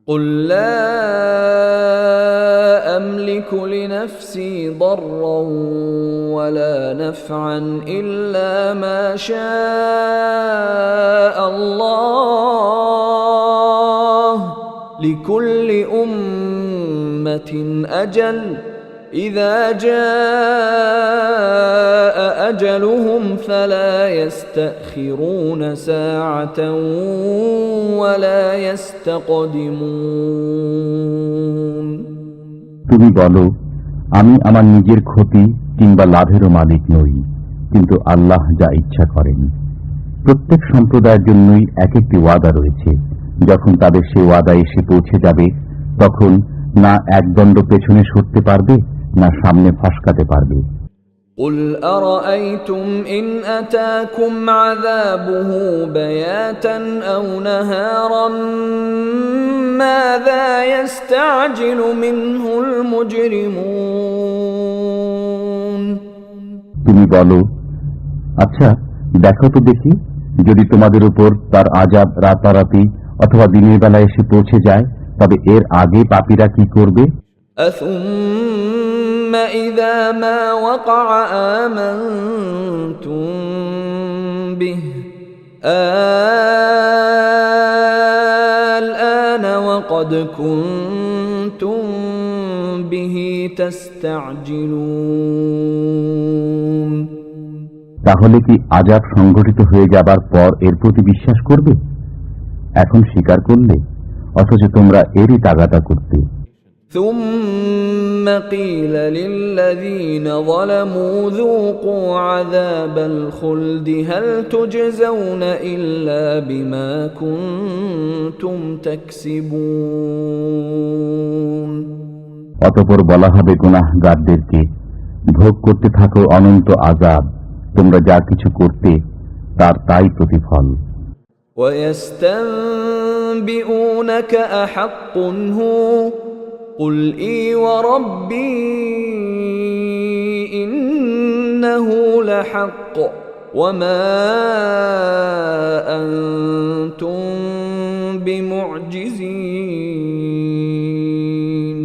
قُل لَّا أَمْلِكُ لِنَفْسِي ضَرًّا وَلَا نَفْعًا إِلَّا مَا شَاءَ اللَّهُ لِكُلِّ أُمَّةٍ أَجَلٌ إِذَا جَاءَ أَجَلُهُمْ فَلَا يَسْتَأْخِرُونَ سَاعَةً وَلَا يَسْتَقْدِمُونَ। তুমি বলো, আমি আমার নিজের ক্ষতি কিংবা লাভেরও মালিক নই, কিন্তু আল্লাহ যা ইচ্ছা করেন। প্রত্যেক সম্প্রদায়ের জন্যই এক একটি ওয়াদা রয়েছে। যখন তাদের সেই ওয়াদা এসে পৌঁছে যাবে, তখন না একদণ্ড পেছনে সরতে পারবে, না সামনে ফসকাতে পারবে। قُلْ أَرَأَيْتُمْ إِنْ أَتَاكُمْ عَذَابُهُ بَيَاتًا أَوْ نَهَارًا مَاذَا يَسْتَعْجِلُ مِنْهُ الْمُجْرِمُونَ। তুমি বলো, আচ্ছা দেখো তো দেখি, যদি তোমাদের উপর তার আযাব রাতারাতি অথবা দিনের বেলা এসে পৌঁছে যায়, তবে এর আগে পাপীরা কি করবে? أَثُمَّ إِذَا مَا وَقَعَ آمَنْتُمْ بِهِ الْآنَ وَقَدْ كُنْتُمْ بِهِ تَسْتَعْجِلُونَ। তাহলে কি আযাব সংঘটিত হয়ে যাবার পর এর প্রতি বিশ্বাস করবে? এখন স্বীকার করলে, অথচ তোমরা এরই তাগাদা করতে। ثُمَّ قِيلَ لِلَّذِينَ ظَلَمُوا ذُوقُوا عَذَابَ الْخُلْدِ هَلْ تُجْزَوْنَ إِلَّا بِمَا كُنتُمْ تَكْسِبُونَ। অতঃপর বলা হবে গুনাহগারদেরকে, ভোগ করতে থাকো অনন্ত আযাব, তোমরা যা কিছু করতে তার তাই প্রতিফল। وَيَسْتَنبِئُونَكَ أَحَقٌّ هُوَ قُلْ إِي وَرَبِّي إِنَّهُ لَحَقٌّ وَمَا أَنْتُمْ بِمُعْجِزِينَ।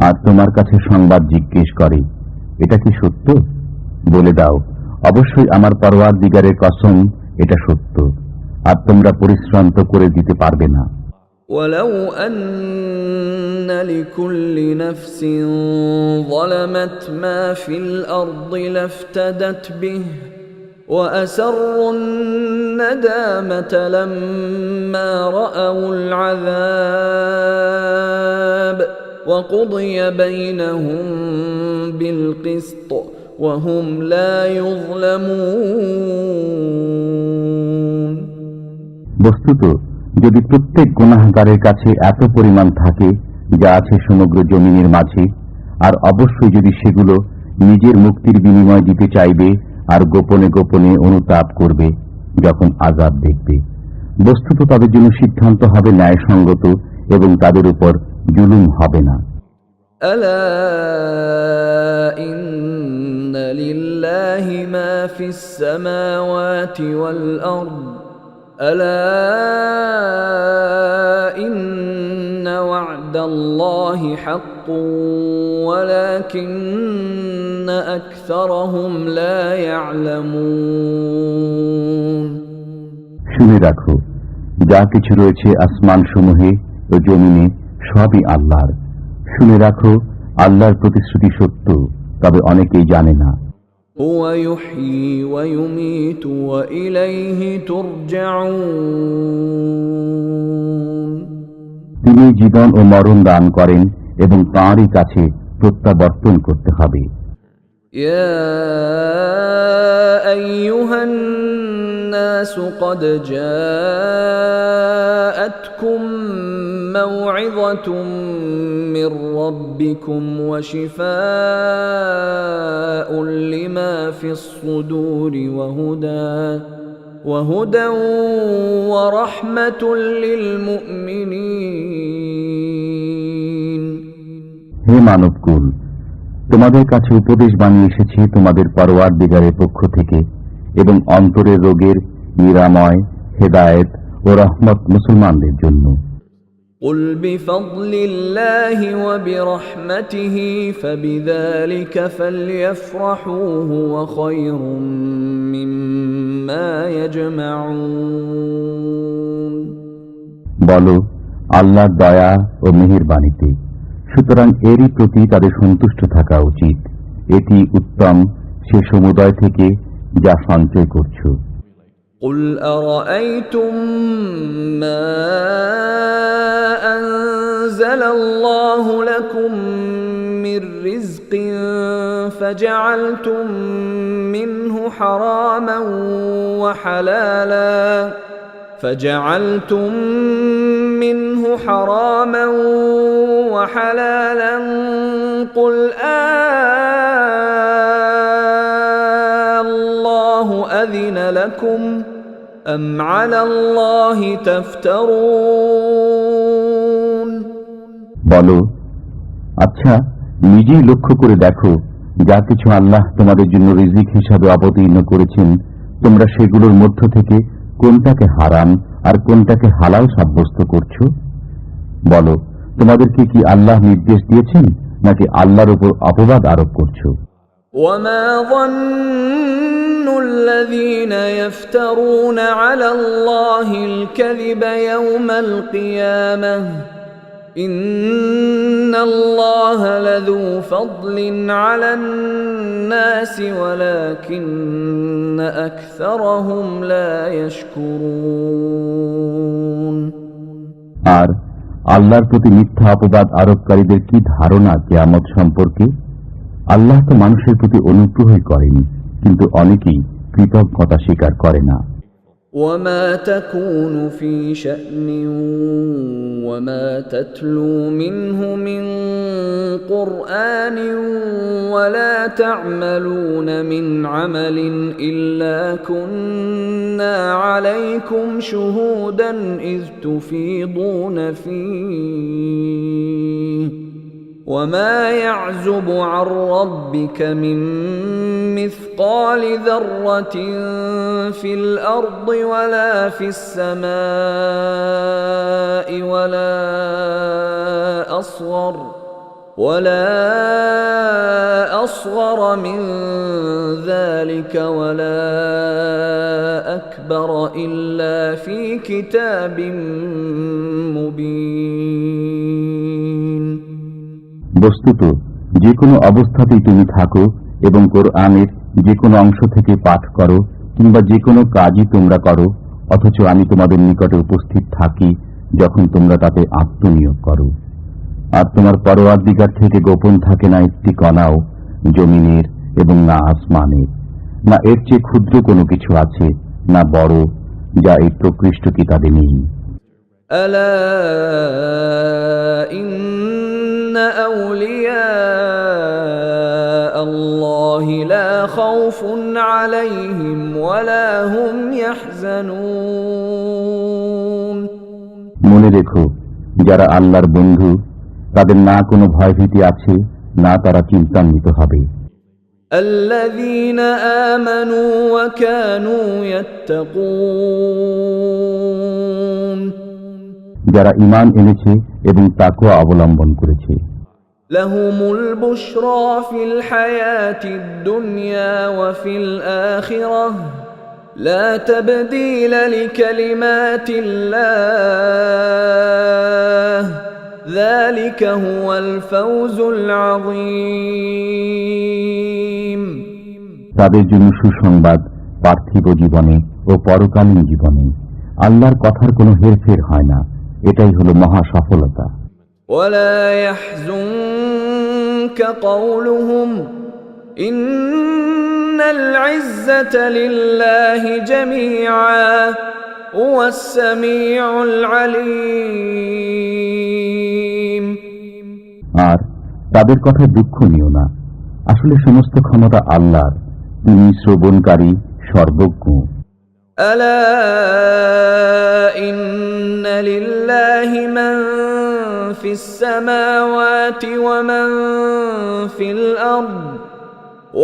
আর তোমার কাছে সংবাদ জিজ্ঞেস করে, এটা কি সত্য? বলে দাও, অবশ্যই আমার পরওয়ারদিগারের কসম, এটা সত্য, আর তোমরা পরিশ্রম তো করে দিতে পারবে না। وَلَوْ أَنَّ لِكُلِّ نَفْسٍ ظَلَمَتْ مَا فِي الْأَرْضِ لَافْتَدَتْ بِهِ وَأَسَرُّوا النَّدَامَةَ لَمَّا رَأَوُا الْعَذَابَ وَقُضِيَ بَيْنَهُم بِالْقِسْطِ وَهُمْ لَا يُظْلَمُونَ। বস্তুত যদি প্রত্যেক গুনাহগারের কাছে এত পরিমাণ থাকে যা আছে সমগ্র জমিনের মাঝে, আর অবশ্যই যদি সেগুলো নিজের মুক্তির বিনিময় দিতে চাইবে আর গোপনে গোপনে অনুতাপ করবে যখন আযাব দেখবে, বস্তুত তাদের জন্য সিদ্ধান্ত হবে ন্যায়সঙ্গত এবং তাদের উপর জুলুম হবে না। ألا إن لله ما في السماوات والأرض ألا إن وعد الله حق ولكن أكثرهم لا يعلمون। শুনে রাখো, যা কিছু রয়েছে আসমান সমূহে ও জমিনে সবই আল্লাহর। শুনে রাখো, আল্লাহর প্রতিশ্রুতি সত্য, তবে অনেকেই জানে না। هو يحيي ويميت وإليه ترجعون তিনি জীবন ও মরণ দান করেন এবং তাঁরই কাছে প্রত্যাবর্তন করতে হবে। يا أيها الناس قد جاءتكم موعظة من ربكم وشفاء لما في الصدور وهدى ورحمة للمؤمنين হে মানবকুল, তোমাদের কাছে উপদেশ বানিয়ে এসেছে তোমাদের পরওয়ারদিগারের পক্ষ থেকে, এবং অন্তরের রোগের নিরাময়, হেদায়েত ও রহমত মুসলমানদের জন্য। قل بفضل الله وبرحمته فبذلك فليفرحوا هو خير مما يجمعون বলো, আল্লাহর দয়া ও মেহেরবানিতে, সুতরাং এরই প্রতি তাদের সন্তুষ্ট থাকা উচিত। এটি উত্তম সে সমুদয় থেকে যা সঞ্চয় করছো। قل أرأيتم ما أنزل الله لكم من رزق فجعلتم منه حراما وحلالا قل الله أذن لكم أم على الله تفترون বলো, আচ্ছা, নিজেই লক্ষ্য করে দেখো, যা কিছু আল্লাহ তোমাদের জন্য রিজিক হিসাবে অবতীর্ণ করেছেন, তোমরা সেগুলোর মধ্য থেকে কোনটাকে হারাম আর কোনটাকে হালাল সাব্যস্ত করছো। বলো, তোমাদেরকে কি আল্লাহ নির্দেশ দিয়েছেন, নাকি আল্লাহর উপর অপবাদ আরোপ করছো? وما ظن الذين يفترون على الله الكذب يوم القيامة إن الله لذو فضل على الناس ولكن أكثرهم لا يشكرون আর আল্লাহর প্রতি মিথ্যা অপবাদ আরোপকারীদের কি ধারণা কিয়ামত সম্পর্কে? আল্লাহ তো মানুষের প্রতি অনুগ্রহই করেন, কিন্তু অনেকেই কৃতজ্ঞতা স্বীকার করে না। وما تكون في شأن وما تتلو منه من قرآن ولا تعملون من عمل إلا كنا عليكم شهودا إذ تفيضون فيه وما يعزب عن ربك من مثقال ذرة في الأرض ولا في السماء ولا أصغر من ذلك ولا أكبر إلا في كتاب مبين বস্তুত যে কোনো অবস্থাতেই তুমি থাকো এবং কোরআনের যে কোনো অংশ থেকে পাঠ করো কিংবা যে কোনো কাজই তোমরা করো, অথচ আমি তোমাদের নিকটে উপস্থিত থাকি যখন তোমরা তাতে আত্মনিয়োগ করো। আর তোমার পরওয়ারদিগার থেকে গোপন থাকে না একটি কণাও জমিনের এবং না আসমানের, না এর চেয়ে ক্ষুদ্র কোনো কিছু আছে, না বড়, যা এই প্রকৃষ্ট কিতাবে নেই। ألا إن أولياء الله لا خوف عليهم ولا هم يحزنون মনে রেখো, যারা আল্লাহর বন্ধু, তাদের না কোনো ভয়ভীতি আছে, না তারা চিন্তান্বিত হবে। الذين آمنوا وكانوا يتقون যারা ঈমান এনেছে এবং তাকওয়া অবলম্বন করেছে। لهم البشرى في الحياة الدنيا وفي الآخرة لا تبديل لكلمات الله ذلك هو الفوز العظيم তাদের জন্য সুসংবাদ পার্থিব জীবনে ও পরকালীন জীবনে। আল্লাহর কথার কোনো হেরফের হয় না, এটাই হলো মহা সফলতা। ولا يحزنك قولهم إن العزة لله جميعا هو السميع العليم আর তাদের কথা দুঃখ নিও না, আসলে সমস্ত ক্ষমতা আল্লাহর, তিনি শ্রবণকারী, সর্বজ্ঞ। ألا إن لله من في السماوات ومن في الأرض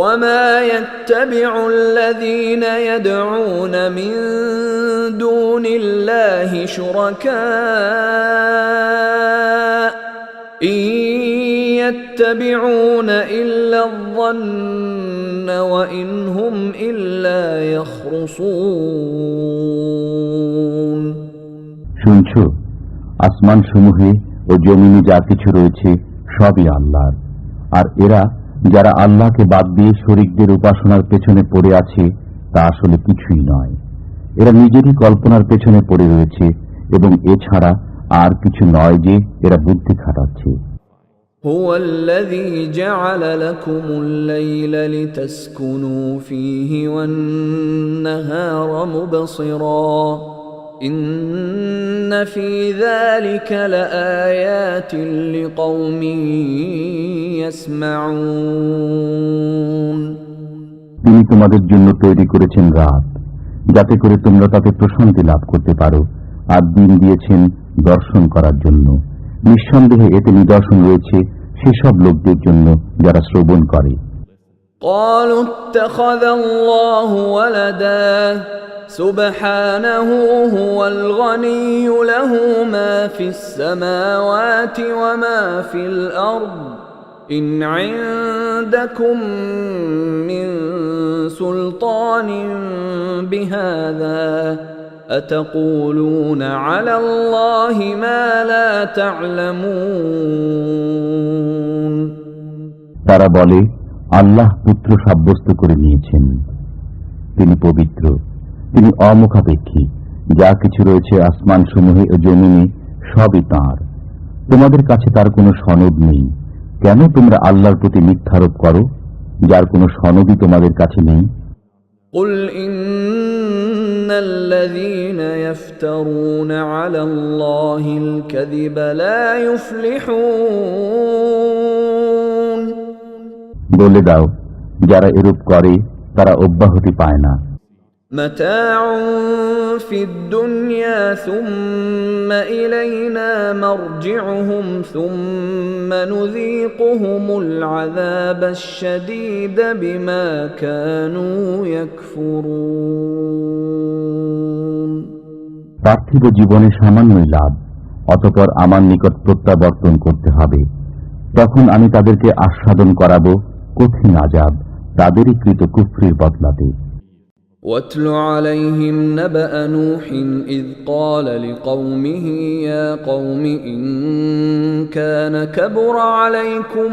وما يتبع الذين يدعون من دون الله شركاء إن يتبعون إلا الظن وإن هم إلا يخرصون শুনছো, আসমান সমূহে ও জমিনে যা কিছু রয়েছে সবই আল্লাহর, আর এরা যারা আল্লাহকে বাদ দিয়ে শরীকদের উপাসনার পেছনে পড়ে আছে তা আসলে কিছুই নয়। এরা নিজেরই কল্পনার পেছনে পড়ে রয়েছে এবং এছাড়া আর কিছু নয় যে এরা বুদ্ধি খাটাচ্ছে। هو الذي جعل لكم الليل لتسكنوا فيه والنهار مبصرا إن في ذلك لآيات لقوم يسمعون তিনি তোমাদের জন্য তৈরি করেছেন রাত, যাতে করে তোমরা তাতে প্রশান্তি লাভ করতে পারো, আর দিন দিয়েছেন দর্শন করার জন্য। নিঃসন্দেহে এতে নিদর্শন রয়েছে সেসব লোকদের জন্য যারা শ্রবণ করে। قالوا اتخذ الله ولدا سبحانه هو الغني له ما في السماوات وما في الأرض إن عندكم من سلطان بهذا أتقولون على الله ما لا تعلمون তারা বলে, আল্লাহ পুত্র সাব্যস্ত করে নিয়েছেন। তিনি পবিত্র, তিনি অমুখাপেক্ষী, যা কিছু রয়েছে আসমান সমূহে ও জমিনে সবই তাঁর। তোমাদের কাছে তার কোনো সনদ নেই, কেন তোমরা আল্লাহর প্রতি মিথ্যারোপ করো যার কোনো সনদই তোমাদের কাছে নেই? قل إن الذين يفترون على الله الكذب لا يفلحون বলে দাও, যারা এরূপ করে তারা অব্যাহতি পায় না। متاع في الدنيا ثم إلينا مرجعهم ثم نذيقهم العذاب الشديد بما كانوا يكفرون পার্থিব জীবনে সামান্যই লাভ, অতঃপর আমার নিকট প্রত্যাবর্তন করতে হবে। তখন আমি তাদেরকে আস্বাদন করাবো কঠিন আযাব তাদেরই কৃত কুফরির বদলাতে। واتل عليهم نبأ نوح إذ قال لقومه يا قوم إن كان كبر عليكم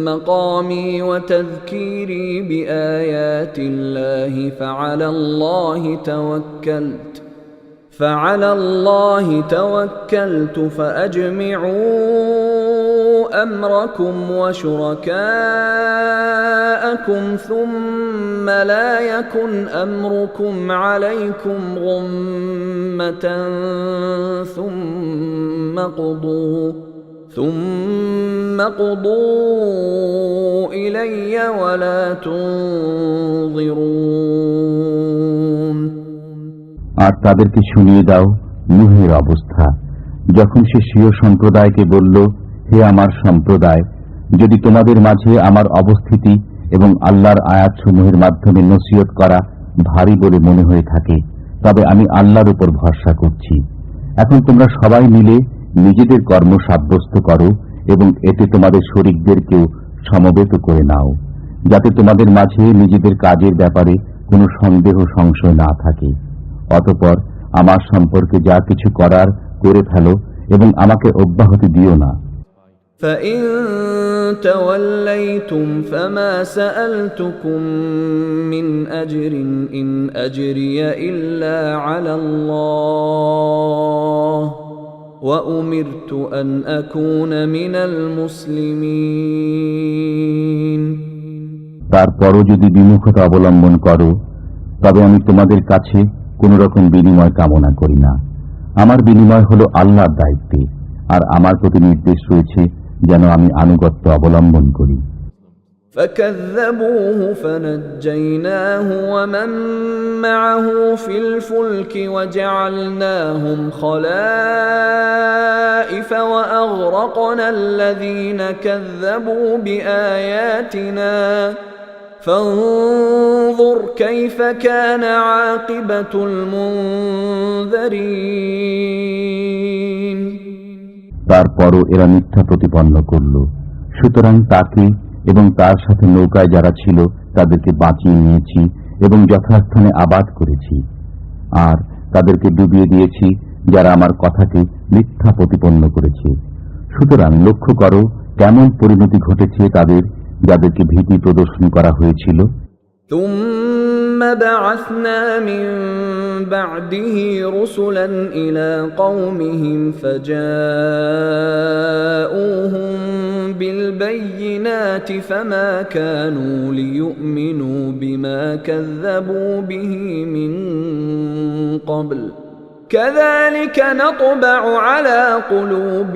مقامي وتذكيري بآيات الله فعلى الله توكلت فأجمعوا أمركم وشركاءكم ثم لا يكن أمركم عليكم غمة ثم قضوا إلي ولا تنظرون আর তাদেরকে শুনিয়ে দাও নূহের অবস্থা, যখন সে স্বীয় সম্প্রদায়কে বলল, হে আমার সম্প্রদায়, যদি তোমাদের মাঝে আমার অবস্থিতি এবং আল্লাহর আয়াতসমূহের মাধ্যমে নসিহত করা ভারী বলে মনে হয়ে থাকে, তবে আমি আল্লাহর উপর ভরসা করছি। এখন তোমরা সবাই মিলে নিজেদের কর্ম সাব্যস্ত করো এবং এতে তোমাদের শরীকদেরকেও সমবেত করে নাও, যাতে তোমাদের মাঝে নিজেদের কাজের ব্যাপারে কোনো সন্দেহ সংশয় না থাকে। অতঃপর আমার সম্পর্কে যা কিছু করার করে ফেলো এবং আমাকে অব্যাহতি দিও না। فإن توليتم فما سألتكم من أجر إن أجري إلا على الله وأمرت أن أكون من المسلمين। তারপরও যদি বিমুখতা অবলম্বন করো তবে আমি তোমাদের কাছে কোন রকম বিনিময় কামনা করি না। আমার বিনিময় হলো আল্লাহর দায়িত্বে, আর আমার প্রতি নির্দেশ রয়েছে যেন আমি আনুগত্য অবলম্বন করি। فكذبوه فنجيناه ومن معه في الفلك وجعلناهم خلائف وأغرقنا الذين كذبوا بآياتنا فانظر كيف كان عاقبة المنذرين। তারপরও এরা মিথ্যা প্রতিপন্ন করল, সুতরাং তাকে এবং তার সাথে নৌকায় যারা ছিল তাদেরকে বাঁচিয়ে নিয়েছি এবং যথাস্থানে আবাদ করেছি, আর তাদেরকে ডুবিয়ে দিয়েছি যারা আমার কথাকে মিথ্যা প্রতিপন্ন করেছে। সুতরাং লক্ষ্য করো কেমন পরিণতি ঘটেছে তাদের, যাদেরকে ভীতি প্রদর্শন করা হয়েছিল। ثم بعثنا من بعده رسلا إلى قومهم فجاءوهم بالبينات فما كانوا ليؤمنوا بما كذبوا به من قبل كذلك نطبع على قلوب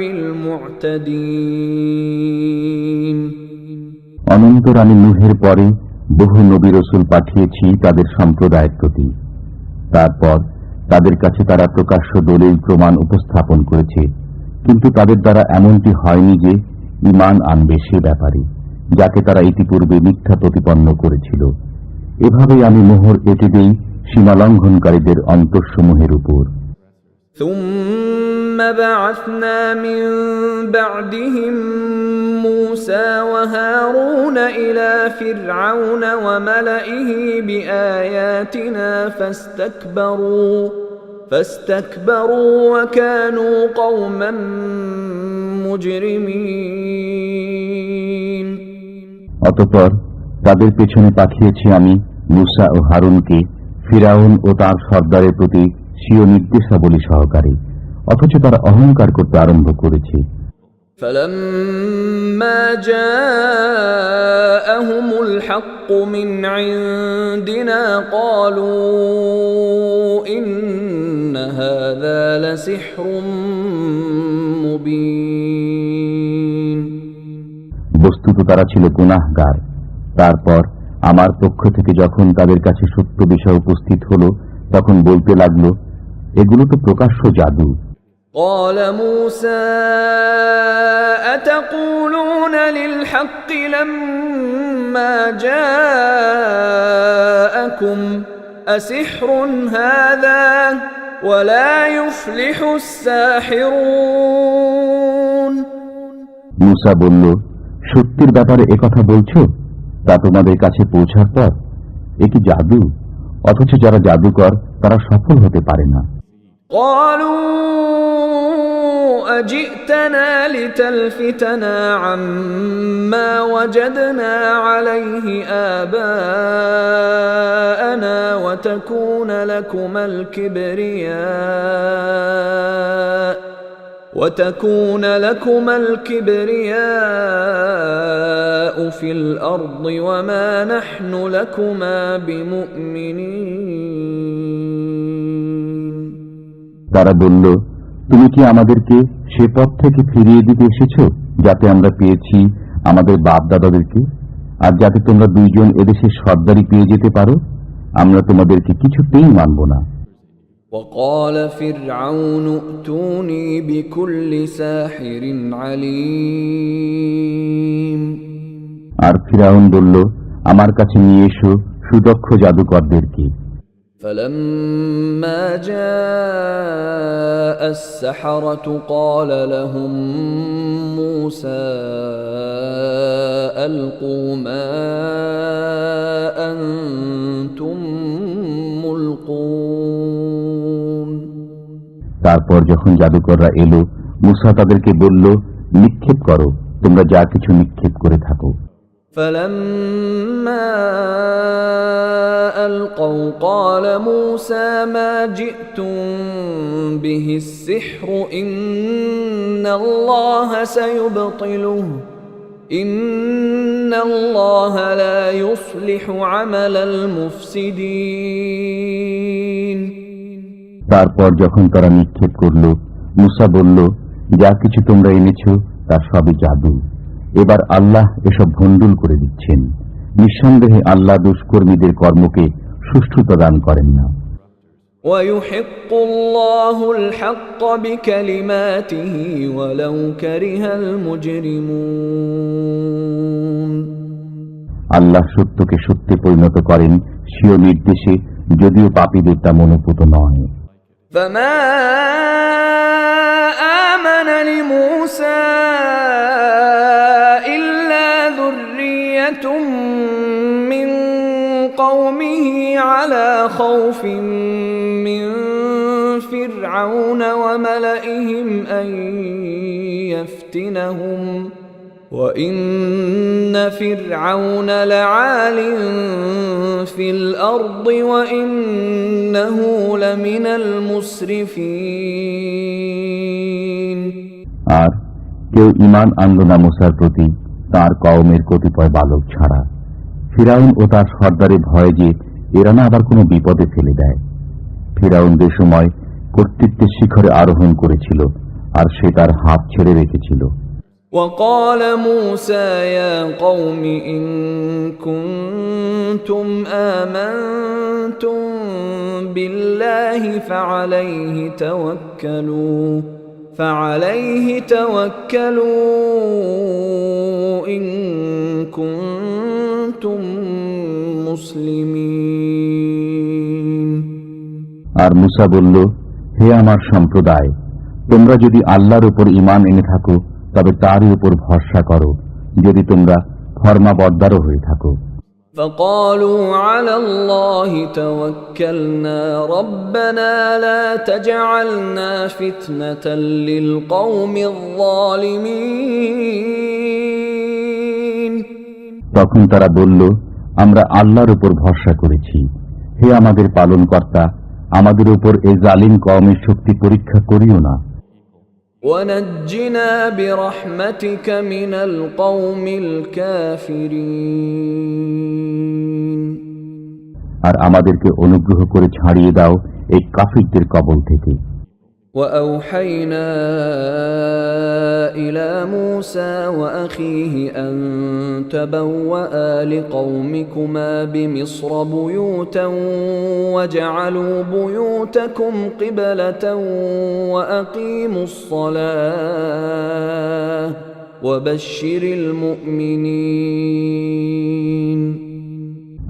المعتدين। অনন্তর আমি নূহের পরে বহু নবী রসুল পাঠিয়েছি তাদের সম্প্রদায়ের প্রতি। তারপর তাদের কাছে তারা প্রকাশ্য দলিল প্রমাণ উপস্থাপন করেছে, কিন্তু তাদের দ্বারা এমনটি হয়নি যে ঈমান আনবে সে ব্যাপারে, যাকে তারা ইতিপূর্বে মিথ্যা প্রতিপন্ন করেছিল। এভাবেই আমি মোহর এঁটে দেই সীমালঙ্ঘনকারীদের অন্তরসমূহের উপর। ثم بعثنا من بعدهم موسى وهارون إلى فرعون وملئه بآياتنا فاستكبروا وكانوا قوما مجرمين। অতঃপর তাদের পেছনে পাঠিয়েছি আমি মূসা ও হারুনকে ফিরাউন ও তার সর্দারের প্রতি স্বীয় নির্দেশাবলী সহকারে, অথচ তারা অহংকার করতে আরম্ভ করেছে। فلما جاءهم الحق من عندنا قالوا إن هذا لسحر مبين। বস্তুত তারা ছিল গুনাহগার। তারপর আমার পক্ষ থেকে যখন তাদের কাছে সত্য বিষয় উপস্থিত হলো তখন বলতে লাগলো, এগুলো তো প্রকাশ্য জাদু। قال موسى أتقولون للحق لما جاءكم أسحر هذا ولا يفلح الساحرون। মূসা বলল, সত্যের ব্যাপারে একথা বলছো, তা তোমাদের কাছে পৌঁছার পর এ কি জাদু? অথচ যারা জাদুকর তারা সফল হতে পারে না। قالوا أجئتنا لتلفتنا عما وجدنا عليه آباءنا وتكون لكما الكبرياء في الأرض وما نحن لكما بمؤمنين। তারা বলল, তুমি কি আমাদেরকে সে পথ থেকে ফিরিয়ে দিতে এসেছ যাতে আমরা পেয়েছি আমাদের বাপ দাদাদেরকে, আর যাতে তোমরা দুইজন এদেশের সর্দারি পেয়ে যেতে পারো? আমরা তোমাদেরকে কিছুতেই মানব না। وقال فرعون ائتوني بكل ساحر عليم। আর ফিরাউন বলল, আমার কাছে নিয়ে এসো সুদক্ষ জাদুকরদেরকে। فلما جاء السحرة قال لهم موسى ألقوا ما أنتم ملقون। তারপর যখন জাদুকররা এলো মুসা তাদেরকে বলল, নিক্ষেপ করো, তোমরা যা কিছু নিক্ষেপ করে থাকো। فلما ألقوا قال موسى ما جئتم به السحر إن الله سيبطله إن الله لا يصلح عمل المفسدين। তারপর যখন তারা নিক্ষেপ করল, মুসা বলল, যা কিছু তোমরা এনেছো তা সবই জাদু, এবার আল্লাহ এসব ভণ্ডুল করে দিচ্ছেন। নিঃসন্দেহে আল্লাহ দুষ্কর্মীদের কর্মকে সুষ্ঠুতা দান করেন না। ويحق الله الحق بكلماته ولو كره المجرمون। আল্লাহ সত্যকে সত্যে পরিণত করেন স্বীয় নির্দেশে, যদিও পাপীদের তা মনোপুত নয়। فما آمن لموسى إلا ذرية من قومه على خوف من فرعون وملئهم أن يفتنهم وَإِنَّ فِرْعَوْنَ لَعَالٍ فِي الْأَرْضِ وَإِنَّهُ لَمِنَ الْمُسْرِفِينَ। আর কেউ ঈমান আনল না মুসার প্রতি তার কওমের কতিপয় বালক ছাড়া। ফিরাউন ও তার সর্দারে ভয়ে যে এরা না আবার কোনো বিপদে ফেলে দেয়। ফিরাউন যে সময় কর্তৃত্বের শিখরে আরোহণ করেছিল আর সে তার হাত ছেড়ে রেখেছিল। وقال موسى يا قوم إن كنتم آمنتم بالله فعليه توكلوا إن كنتم مسلمين। আর মুসা বলল, হে আমার সম্প্রদায়, তোমরা যদি আল্লাহর উপর ঈমান এনে থাকো তবে তারই উপর ভরসা করো, যদি তোমরা ফরমাবরদারও হয়ে থাকো। فقالوا على الله توكلنا ربنا لا تجعلنا فتنة للقوم الظالمين। তখন তারা বলল, আমরা আল্লাহর উপর ভরসা করেছি, হে আমাদের পালনকর্তা, আমাদের উপর এই জালিম কওমের শক্তি পরীক্ষা করিও না। ونجنا برحمتك من القوم الكافرين। আর আমাদেরকে অনুগ্রহ করে ছাড়িয়ে দাও এই কাফিরদের কবল থেকে। وأوحينا إلى موسى وأخيه أن تبوأ لقومكما بمصر بيوتا واجعلوا بيوتكم قبلة وأقيموا الصلاة وبشر المؤمنين।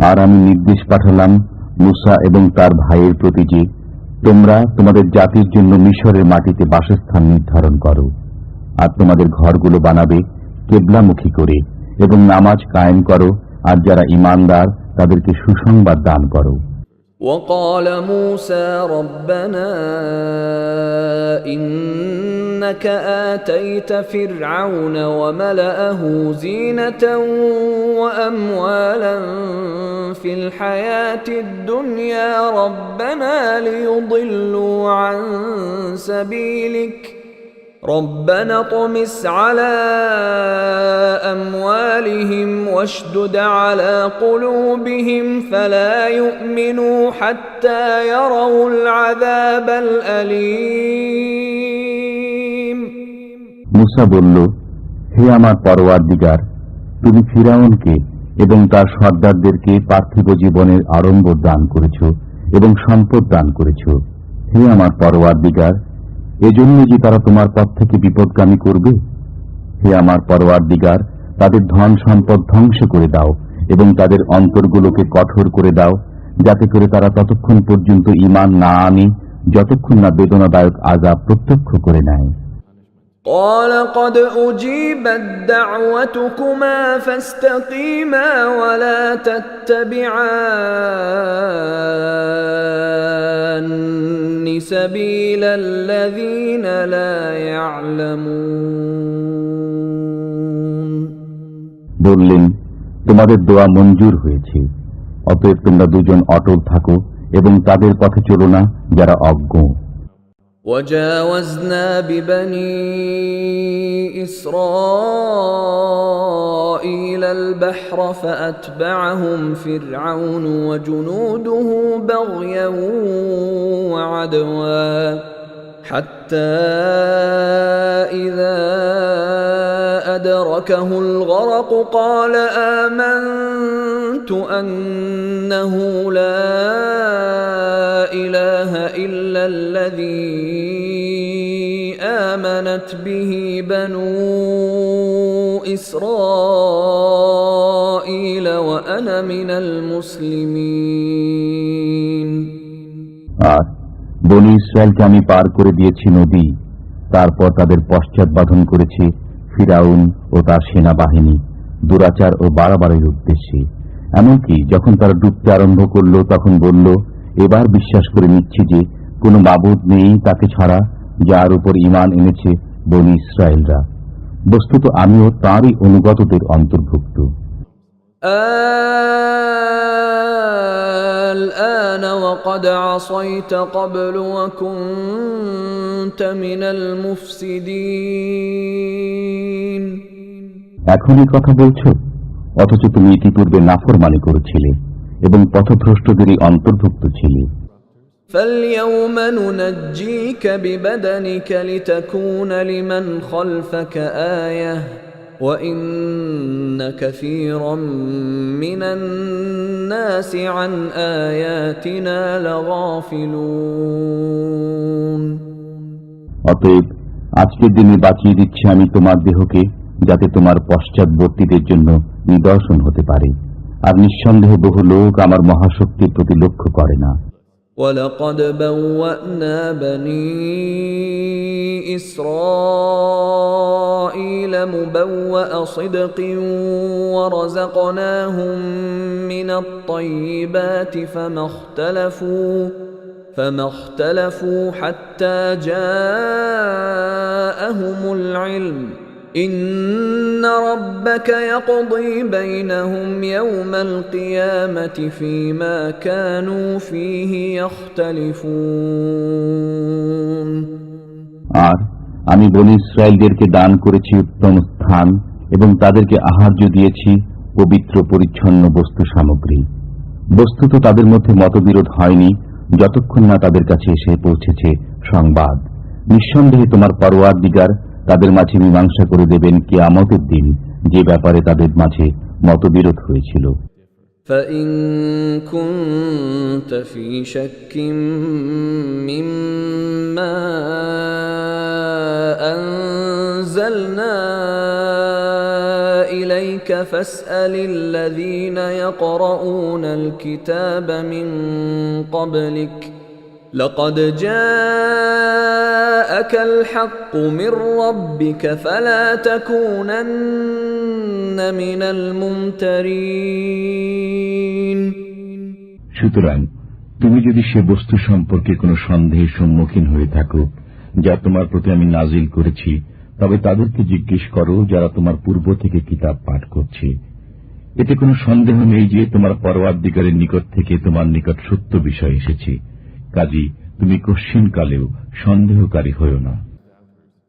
আর আমি নির্দেশ পাঠালাম মুসা এবং তার ভাইয়ের প্রতি যে তোমরা তোমাদের জাতির জন্য মিশরের মাটিতে বাসস্থান নির্ধারণ করো, আর তোমাদের ঘরগুলো বানাবে কেবলামুখী করে, এবং নামাজ কায়েম করো, আর যারা ঈমানদার তাদেরকে সুসংবাদ দান করো। وقال موسى ربنا إنك آتيت فرعون وملأه زينة وأموالا في الحياة الدنيا ربنا ليضلوا عن سبيلك ربنا اطمس على أموالهم واشدد على قلوبهم فلا يؤمنوا حتى يروا العذاب الأليم। মুসা বলল, হে আমার পরওয়ারদিগার, তুমি ফিরাউনকে এবং তার সর্দারদেরকে পার্থিব জীবনের আড়ম্বর দান করেছ এবং সম্পদ দান করেছ। হে আমার পরওয়ারদিগার, এজন্য যে তারা তোমার পথ থেকে বিপদগামী করবে। হে আমার পরওয়ারদিগার, তাদের ধন সম্পদ ধ্বংস করে দাও এবং তাদের অন্তরগুলোকে কঠোর করে দাও, যাতে করে তারা ততক্ষণ পর্যন্ত ঈমান না আনে যতক্ষণ না বেদনাদায়ক আযাব প্রত্যক্ষ করে নেয়। قال قد أجيبت دعوتكما فاستقيما ولا تتبعان سبيل الذين لا يعلمون বললেন, তোমাদের দোয়া মঞ্জুর হয়েছে, অতএব তোমরা দুজন অটল থাকো এবং তাদের পথে চলো না যারা অজ্ঞ। وجاوزنا ببني إسرائيل البحر فأتبعهم فرعون وجنوده بغيا وعدوا حتى إذا أدركه الغرق قال آمنت أنه لا إله إلا الذي آمنت به بنو إسرائيل وأنا من المسلمين আর বনী ইসরায়েলকে আমি পার করে দিয়েছি নদী, তারপর তাদের পশ্চাৎবাধন করেছি ফিরাউন ও তার সেনাবাহিনী দুরাচার ও বাড়াবাড়ির উদ্দেশ্যে। এমনকি যখন তারা ডুবতে আরম্ভ করল তখন বলল, এবার বিশ্বাস করে নিচ্ছি যে কোনো মাবুদ নেই তাকে ছাড়া, যার উপর ঈমান এনেছে বনী ইসরায়েলরা। বস্তুত আমিও তাঁরই অনুগতদের অন্তর্ভুক্ত। الآن وقد عصيت قبل وكنت من المفسدين এখনই কথা বলছো, অথচ তুমি ইতিপূর্বে নাফরমানি করেছিলে এবং পথভ্রষ্টদেরই অন্তর্ভুক্ত ছিলে। فاليوم ننجيك ببدنك لتكون لمن خلفك آية وإن كثيرا من الناس عن آياتنا لغافلون অতএব আজকের দিনে বাঁচিয়ে দিচ্ছি আমি তোমার দেহকে, যাতে তোমার পশ্চাৎবর্তীদের জন্য নিদর্শন হতে পারে, আর নিঃসন্দেহে বহু লোক আমার মহাশক্তির প্রতি লক্ষ্য করে না। وَلَقَدْ بَوَّأْنَا بَنِي إِسْرَائِيلَ مُبَوَّأَ صِدْقٍ وَرَزَقْنَاهُم مِّنَ الطَّيِّبَاتِ فَمَا اخْتَلَفُوا حَتَّى جَاءَهُمُ الْعِلْمُ إِنَّ رَبَّكَ يَقْضِي بَيْنَهُمْ يَوْمَ الْقِيَامَةِ فِيمَا كَانُوا فِيهِ يَخْتَلِفُونَ আর আমি বনী ইসরায়েলদেরকে দান করেছি উত্তম স্থান এবং তাদেরকে আহার্য দিয়েছি পবিত্র পরিচ্ছন্ন বস্তু সামগ্রী। বস্তুত তাদের মধ্যে মতবিরোধ হয়নি যতক্ষণ না তাদের কাছে এসে পৌঁছেছে সংবাদ। নিঃসন্দেহে তোমার পরওয়ারদিগার তাদের মাঝে মীমাংসা করে দেবেন কিয়ামতের দিন যে ব্যাপারে তাদের মাঝে মতবিরোধ হয়েছিল। فَإِن كُنتَ فِي شَكٍّ مِّمَّا أَنزَلْنَا إِلَيْكَ فَاسْأَلِ الَّذِينَ يَقْرَؤُونَ الْكِتَابَ مِن قَبْلِكَ لقد جاءك الحق من ربك فلا تكونن من الممترين সুতরাং তুমি যদি সে বস্তু সম্পর্কে কোনো সন্দেহের সম্মুখীন হয়ে থাকো যা তোমার প্রতি আমি নাজিল করেছি, তবে তাদেরকে জিজ্ঞেস করো যারা তোমার পূর্ব থেকে কিতাব পাঠ করছে। এতে কোনো সন্দেহ নেই যে তোমার পরওয়ারদিগারের নিকট থেকে তোমার নিকট সত্য বিষয় এসেছে, কাজী তুমি কশ্চিনকালেও সন্দেহকারী হয়ো না।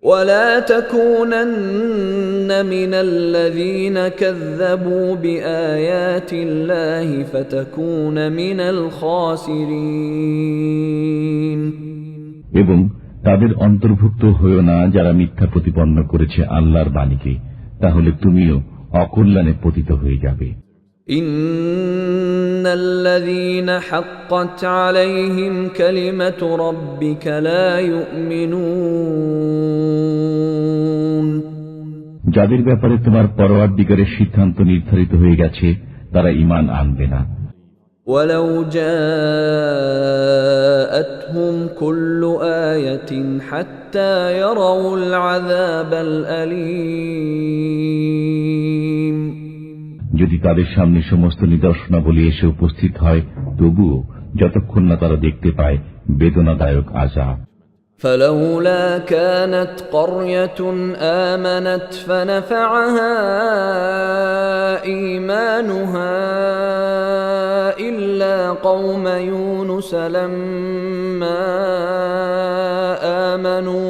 ولا تكونن من الذين كذبوا بآيات الله فتكون من الخاسرين এবং তাদের অন্তর্ভুক্ত হয়ো না যারা মিথ্যা প্রতিপন্ন করেছে আল্লাহর বাণীকে, তাহলে তুমিও অকল্যাণে পতিত হয়ে যাবে। إن الذين حقت عليهم كلمة ربك لا يؤمنون যাদের ব্যাপারে তোমার পরওয়ারদিগারের সিদ্ধান্ত নির্ধারিত হয়ে গেছে তারা ঈমান আনবে না। ولو جاءتهم كل آية حتى يروا العذاب الأليم যদি তাদের সামনে সমস্ত নিদর্শনাবলী এসে উপস্থিত হয়, তবুও যতক্ষণ না তারা দেখতে পায় বেদনাদায়ক আযাব। فلولا كانت قرية آمنت فنفعها إيمانها إلا قوم يونس لما آمنوا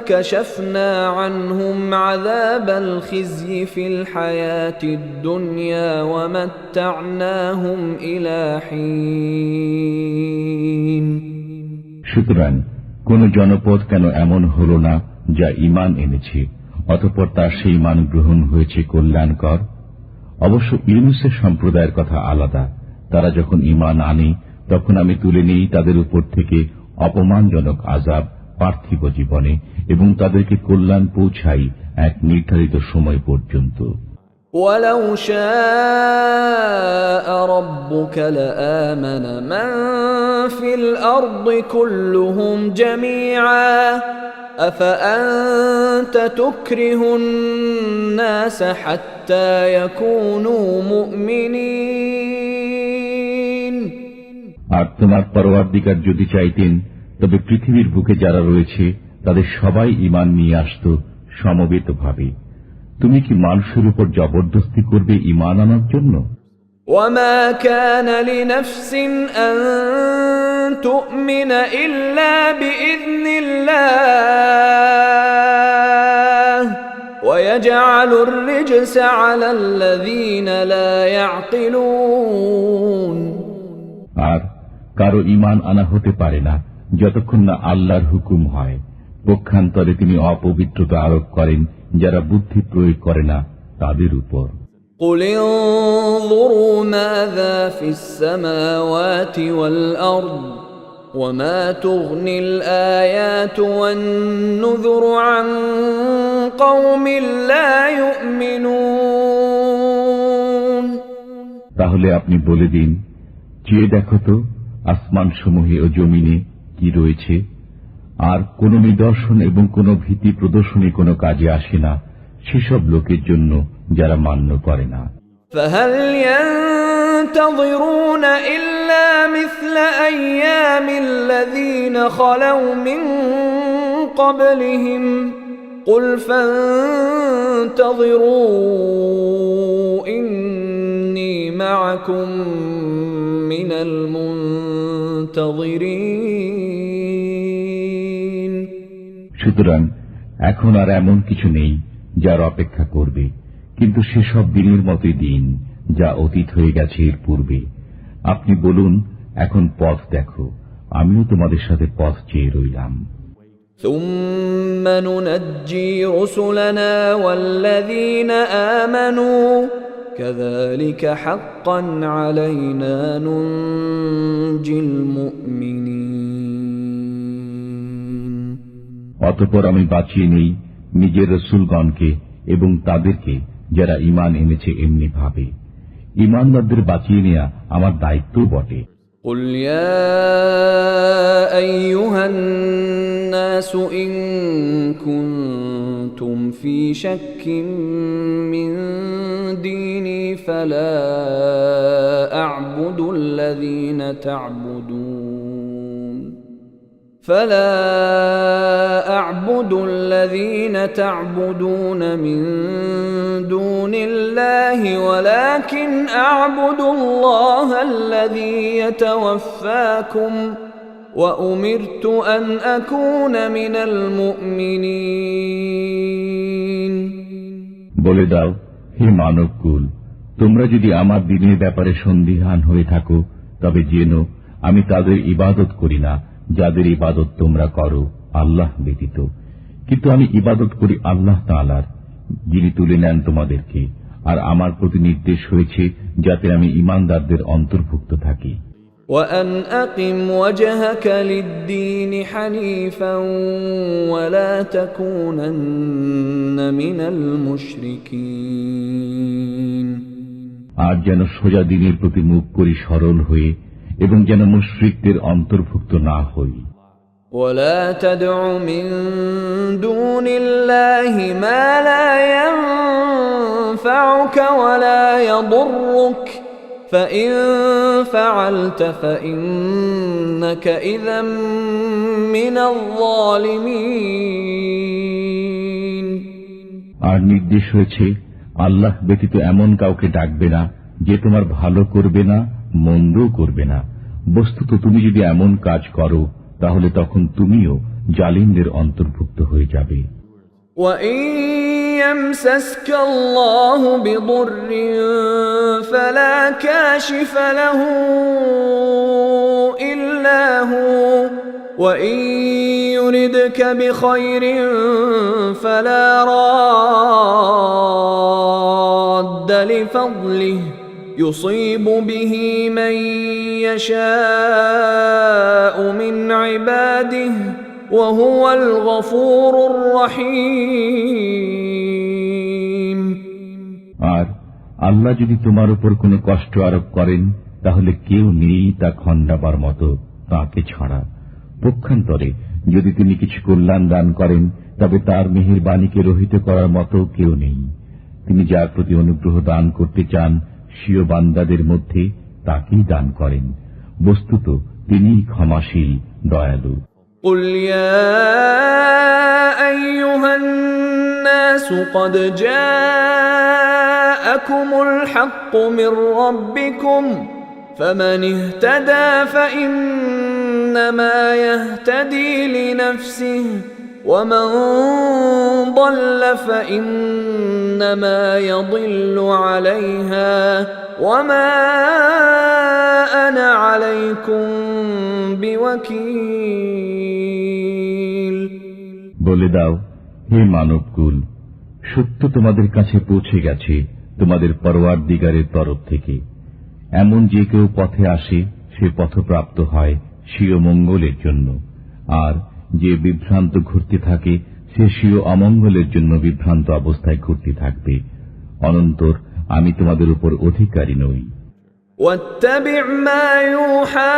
كشفنا عنهم عذاب الخزي في الحياة الدنيا ومتعناهم إلى حين সুতরাং কোন জনপদ কেন এমন হল না যা ঈমান এনেছে অতঃপর তার সেই ঈমান গ্রহণ হয়েছে কল্যাণকর? অবশ্য ইউনূসের সম্প্রদায়ের কথা আলাদা। তারা যখন ঈমান আনে তখন আমি তুলে নেই তাদের উপর থেকে অপমানজনক আযাব পার্থিব জীবনে এবং তাদেরকে কল্যাণ পৌঁছাই এক নির্ধারিত সময় পর্যন্ত। وَلَوْ شَاءَ رَبُّكَ لَآمَنَ مَن فِي الْأَرْضِ كُلُّهُمْ جَمِيعًا أَفَأَنْتَ تُكْرِهُ النَّاسَ حَتَّى يَكُونُوا مُؤْمِنِينَ আর তোমার পরওয়ারদিগার যদি চাইতেন তবে পৃথিবীর বুকে যারা রয়েছে তাদের সবাই ঈমান নিয়ে আসত সমবেতভাবে। তুমি কি মানুষের উপর জবরদস্তি করবে ঈমান আনার জন্য? وَمَا كَانَ لِنَفْسٍ أَن تُؤْمِنَ إِلَّا بِإِذْنِ اللَّهِ وَيَجْعَلُ الرِّجْسَ عَلَى الَّذِينَ لَا يَعْقِلُونَ আর কারো ঈমান আনা হতে পারে না যতক্ষণ না আল্লাহর হুকুম হয়। পক্ষান্তরে তিনি অপবিত্রতা আরোপ করেন যারা বুদ্ধি প্রয়োগ করে না তাদের উপর। قُلِ انظُرُوا مَاذَا فِي السَّمَاوَاتِ وَالْأَرْضِ وَمَا تُغْنِي الْآيَاتُ وَالنُّذُرُ عَن قَوْمٍ لَّا يُؤْمِنُونَ তাহলে আপনি বলে দিন, চেয়ে দেখো তো আসমানসমূহে ও জমিনে কি রয়েছে, আর কোন নিদর্শন এবং কোন ভীতি প্রদর্শনী কোন কাজে আসে না সেসব লোকের জন্য যারা মান্য করে না। فَهَلْ يَنتَظِرُونَ إِلَّا مِثْلَ أَيَّامِ الَّذِينَ خَلَوْا مِن قَبْلِهِمْ قُلْ فَانتَظِرُوا إِنِّي مَعَكُمْ مِنَ الْمُنتَظِرِينَ সুতরাং এখন আর এমন কিছু নেই যার অপেক্ষা করবে, কিন্তু সেসব দিনের মতোই দিন যা অতীত হয়ে গেছে এর পূর্বে। আপনি বলুন, এখন পথ দেখো, আমিও তোমাদের সাথে পথ চেয়ে রইলাম। ثُمَّ نُنَجِّي رُسُلَنَا وَالَّذِينَ آمَنُوا كَذَلِكَ حَقًّا عَلَيْنَا نُنْجِي الْمُؤْمِنِينَ অতঃপর আমি বাঁচিয়ে নেই নিজের রাসূলগণকে এবং তাদেরকে যারা ঈমান এনেছে এমনি ভাবে। ঈমানদারদের বাঁচিয়ে নেয়া আমার দায়িত্ব বটে। قُلْ يَا أَيُّهَا النَّاسُ إِن كُنتُمْ فِي شَكٍّ مِّن دِينِي فَلَا أَعْبُدُ الَّذِينَ تَعْبُدُونَ مِن دُونِ اللَّهِ وَلَكِنْ أَعْبُدُ اللَّهَ الَّذِي يَتَوَفَّاكُمْ وَأُمِرْتُ أَنْ أَكُونَ مِنَ الْمُؤْمِنِينَ বলে দাও, হে মানবকুল, তোমরা যদি আমার দ্বীনের ব্যাপারে সন্দিহান হয়ে থাকো তবে জেনো আমি তাদের ইবাদত করি না যাদের ইবাদত তোমরা করো আল্লাহ ব্যতীত, কিন্তু আমি ইবাদত করি আল্লাহ তাআলার, যিনি তুলে নেন তোমাদেরকে, আর আমার প্রতি নির্দেশ হয়েছে যাতে আমি ঈমানদারদের অন্তর্ভুক্ত থাকি। وأن أقم وجهك للدين حنيفا ولا تكونن من المشركين আর যেন সোজা দিনের প্রতি মুখ করি সরল হয়ে এবং যেন মুশরিকদের অন্তর্ভুক্ত না হই। ولا تدع من دون الله ما لا ينفعك ولا يضرك فإن فعلت فإنك إذا من الظالمين আর নির্দেশ হয়েছে আল্লাহ ব্যতীত এমন কাউকে ডাকবে না যে তোমার ভালো করবে না মন্দও করবে না। বস্তুত তুমি যদি এমন কাজ করো তাহলে তখন তুমিও জালিমদের অন্তর্ভুক্ত হয়ে যাবে। وَإِن يَمْسَسْكَ اللَّهُ بِضُرٍّ فَلَا كَاشِفَ لَهُ إِلَّا هُوَ وَإِن يُرِدْكَ بِخَيْرٍ فَلَا رَادَّ لِفَضْلِهِ يُصِيبُ بِهِ مَن يَشَاءُ مِنْ عِبَادِهِ وَهُوَ الْغَفُورُ الرَّحِيمُ আর আল্লাহ যদি তোমার উপর কোনো কষ্ট আরোপ করেন তাহলে কেউ নেই তা খণ্ডাবার মতো তাকে ছাড়া। পক্ষান্তরে যদি তিনি কিছু কল্যাণ দান করেন তবে তার মেহেরবানীকে রহিত করার মতো কেউ নেই। তিনি যার প্রতি অনুগ্রহ দান করতে চান স্বীয় বান্দাদের মধ্যে তাকেই দান করেন। বস্তুত তিনিই ক্ষমাশীল দয়ালু। قُلْ يَا أَيُّهَا النَّاسُ قَدْ جَاءَكُمُ الْحَقُّ مِنْ رَبِّكُمْ فَمَنِ اهْتَدَى فَإِنَّمَا يَهْتَدِي لِنَفْسِهِ وَمَنْ ضَلَّ فَإِنَّمَا يَضِلُّ عَلَيْهَا وَمَا أَنَا عَلَيْكُمْ بِوَكِيلٍ বলে দাও, হে মানবকুল, সত্য তোমাদের কাছে পৌঁছে গেছে তোমাদের পরওয়ারদিগারের তরফ থেকে। এমন যে কেউ পথে আসে সে পথপ্রাপ্ত হয় স্বীয় মঙ্গলের জন্য, আর যে বিভ্রান্ত ঘুরতে থাকে সে স্বীয় অমঙ্গলের জন্য বিভ্রান্ত অবস্থায় ঘুরতে থাকবে। অনন্তর আমি তোমাদের উপর অধিকারী নই। واتبع ما يوحى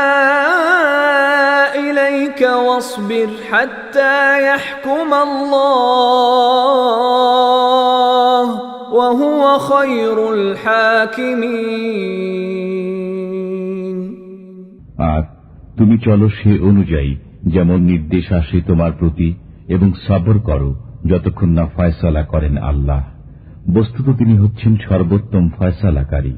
إليك واصبر حتى يحكم الله وهو خير الحاكمين আর তুমি চলো সে অনুযায়ী যেমন নির্দেশ আসে তোমার প্রতি এবং সবর করো যতক্ষণ না ফয়সালা করেন আল্লাহ। বস্তুত তিনি হচ্ছেন সর্বোত্তম ফয়সালাকারী।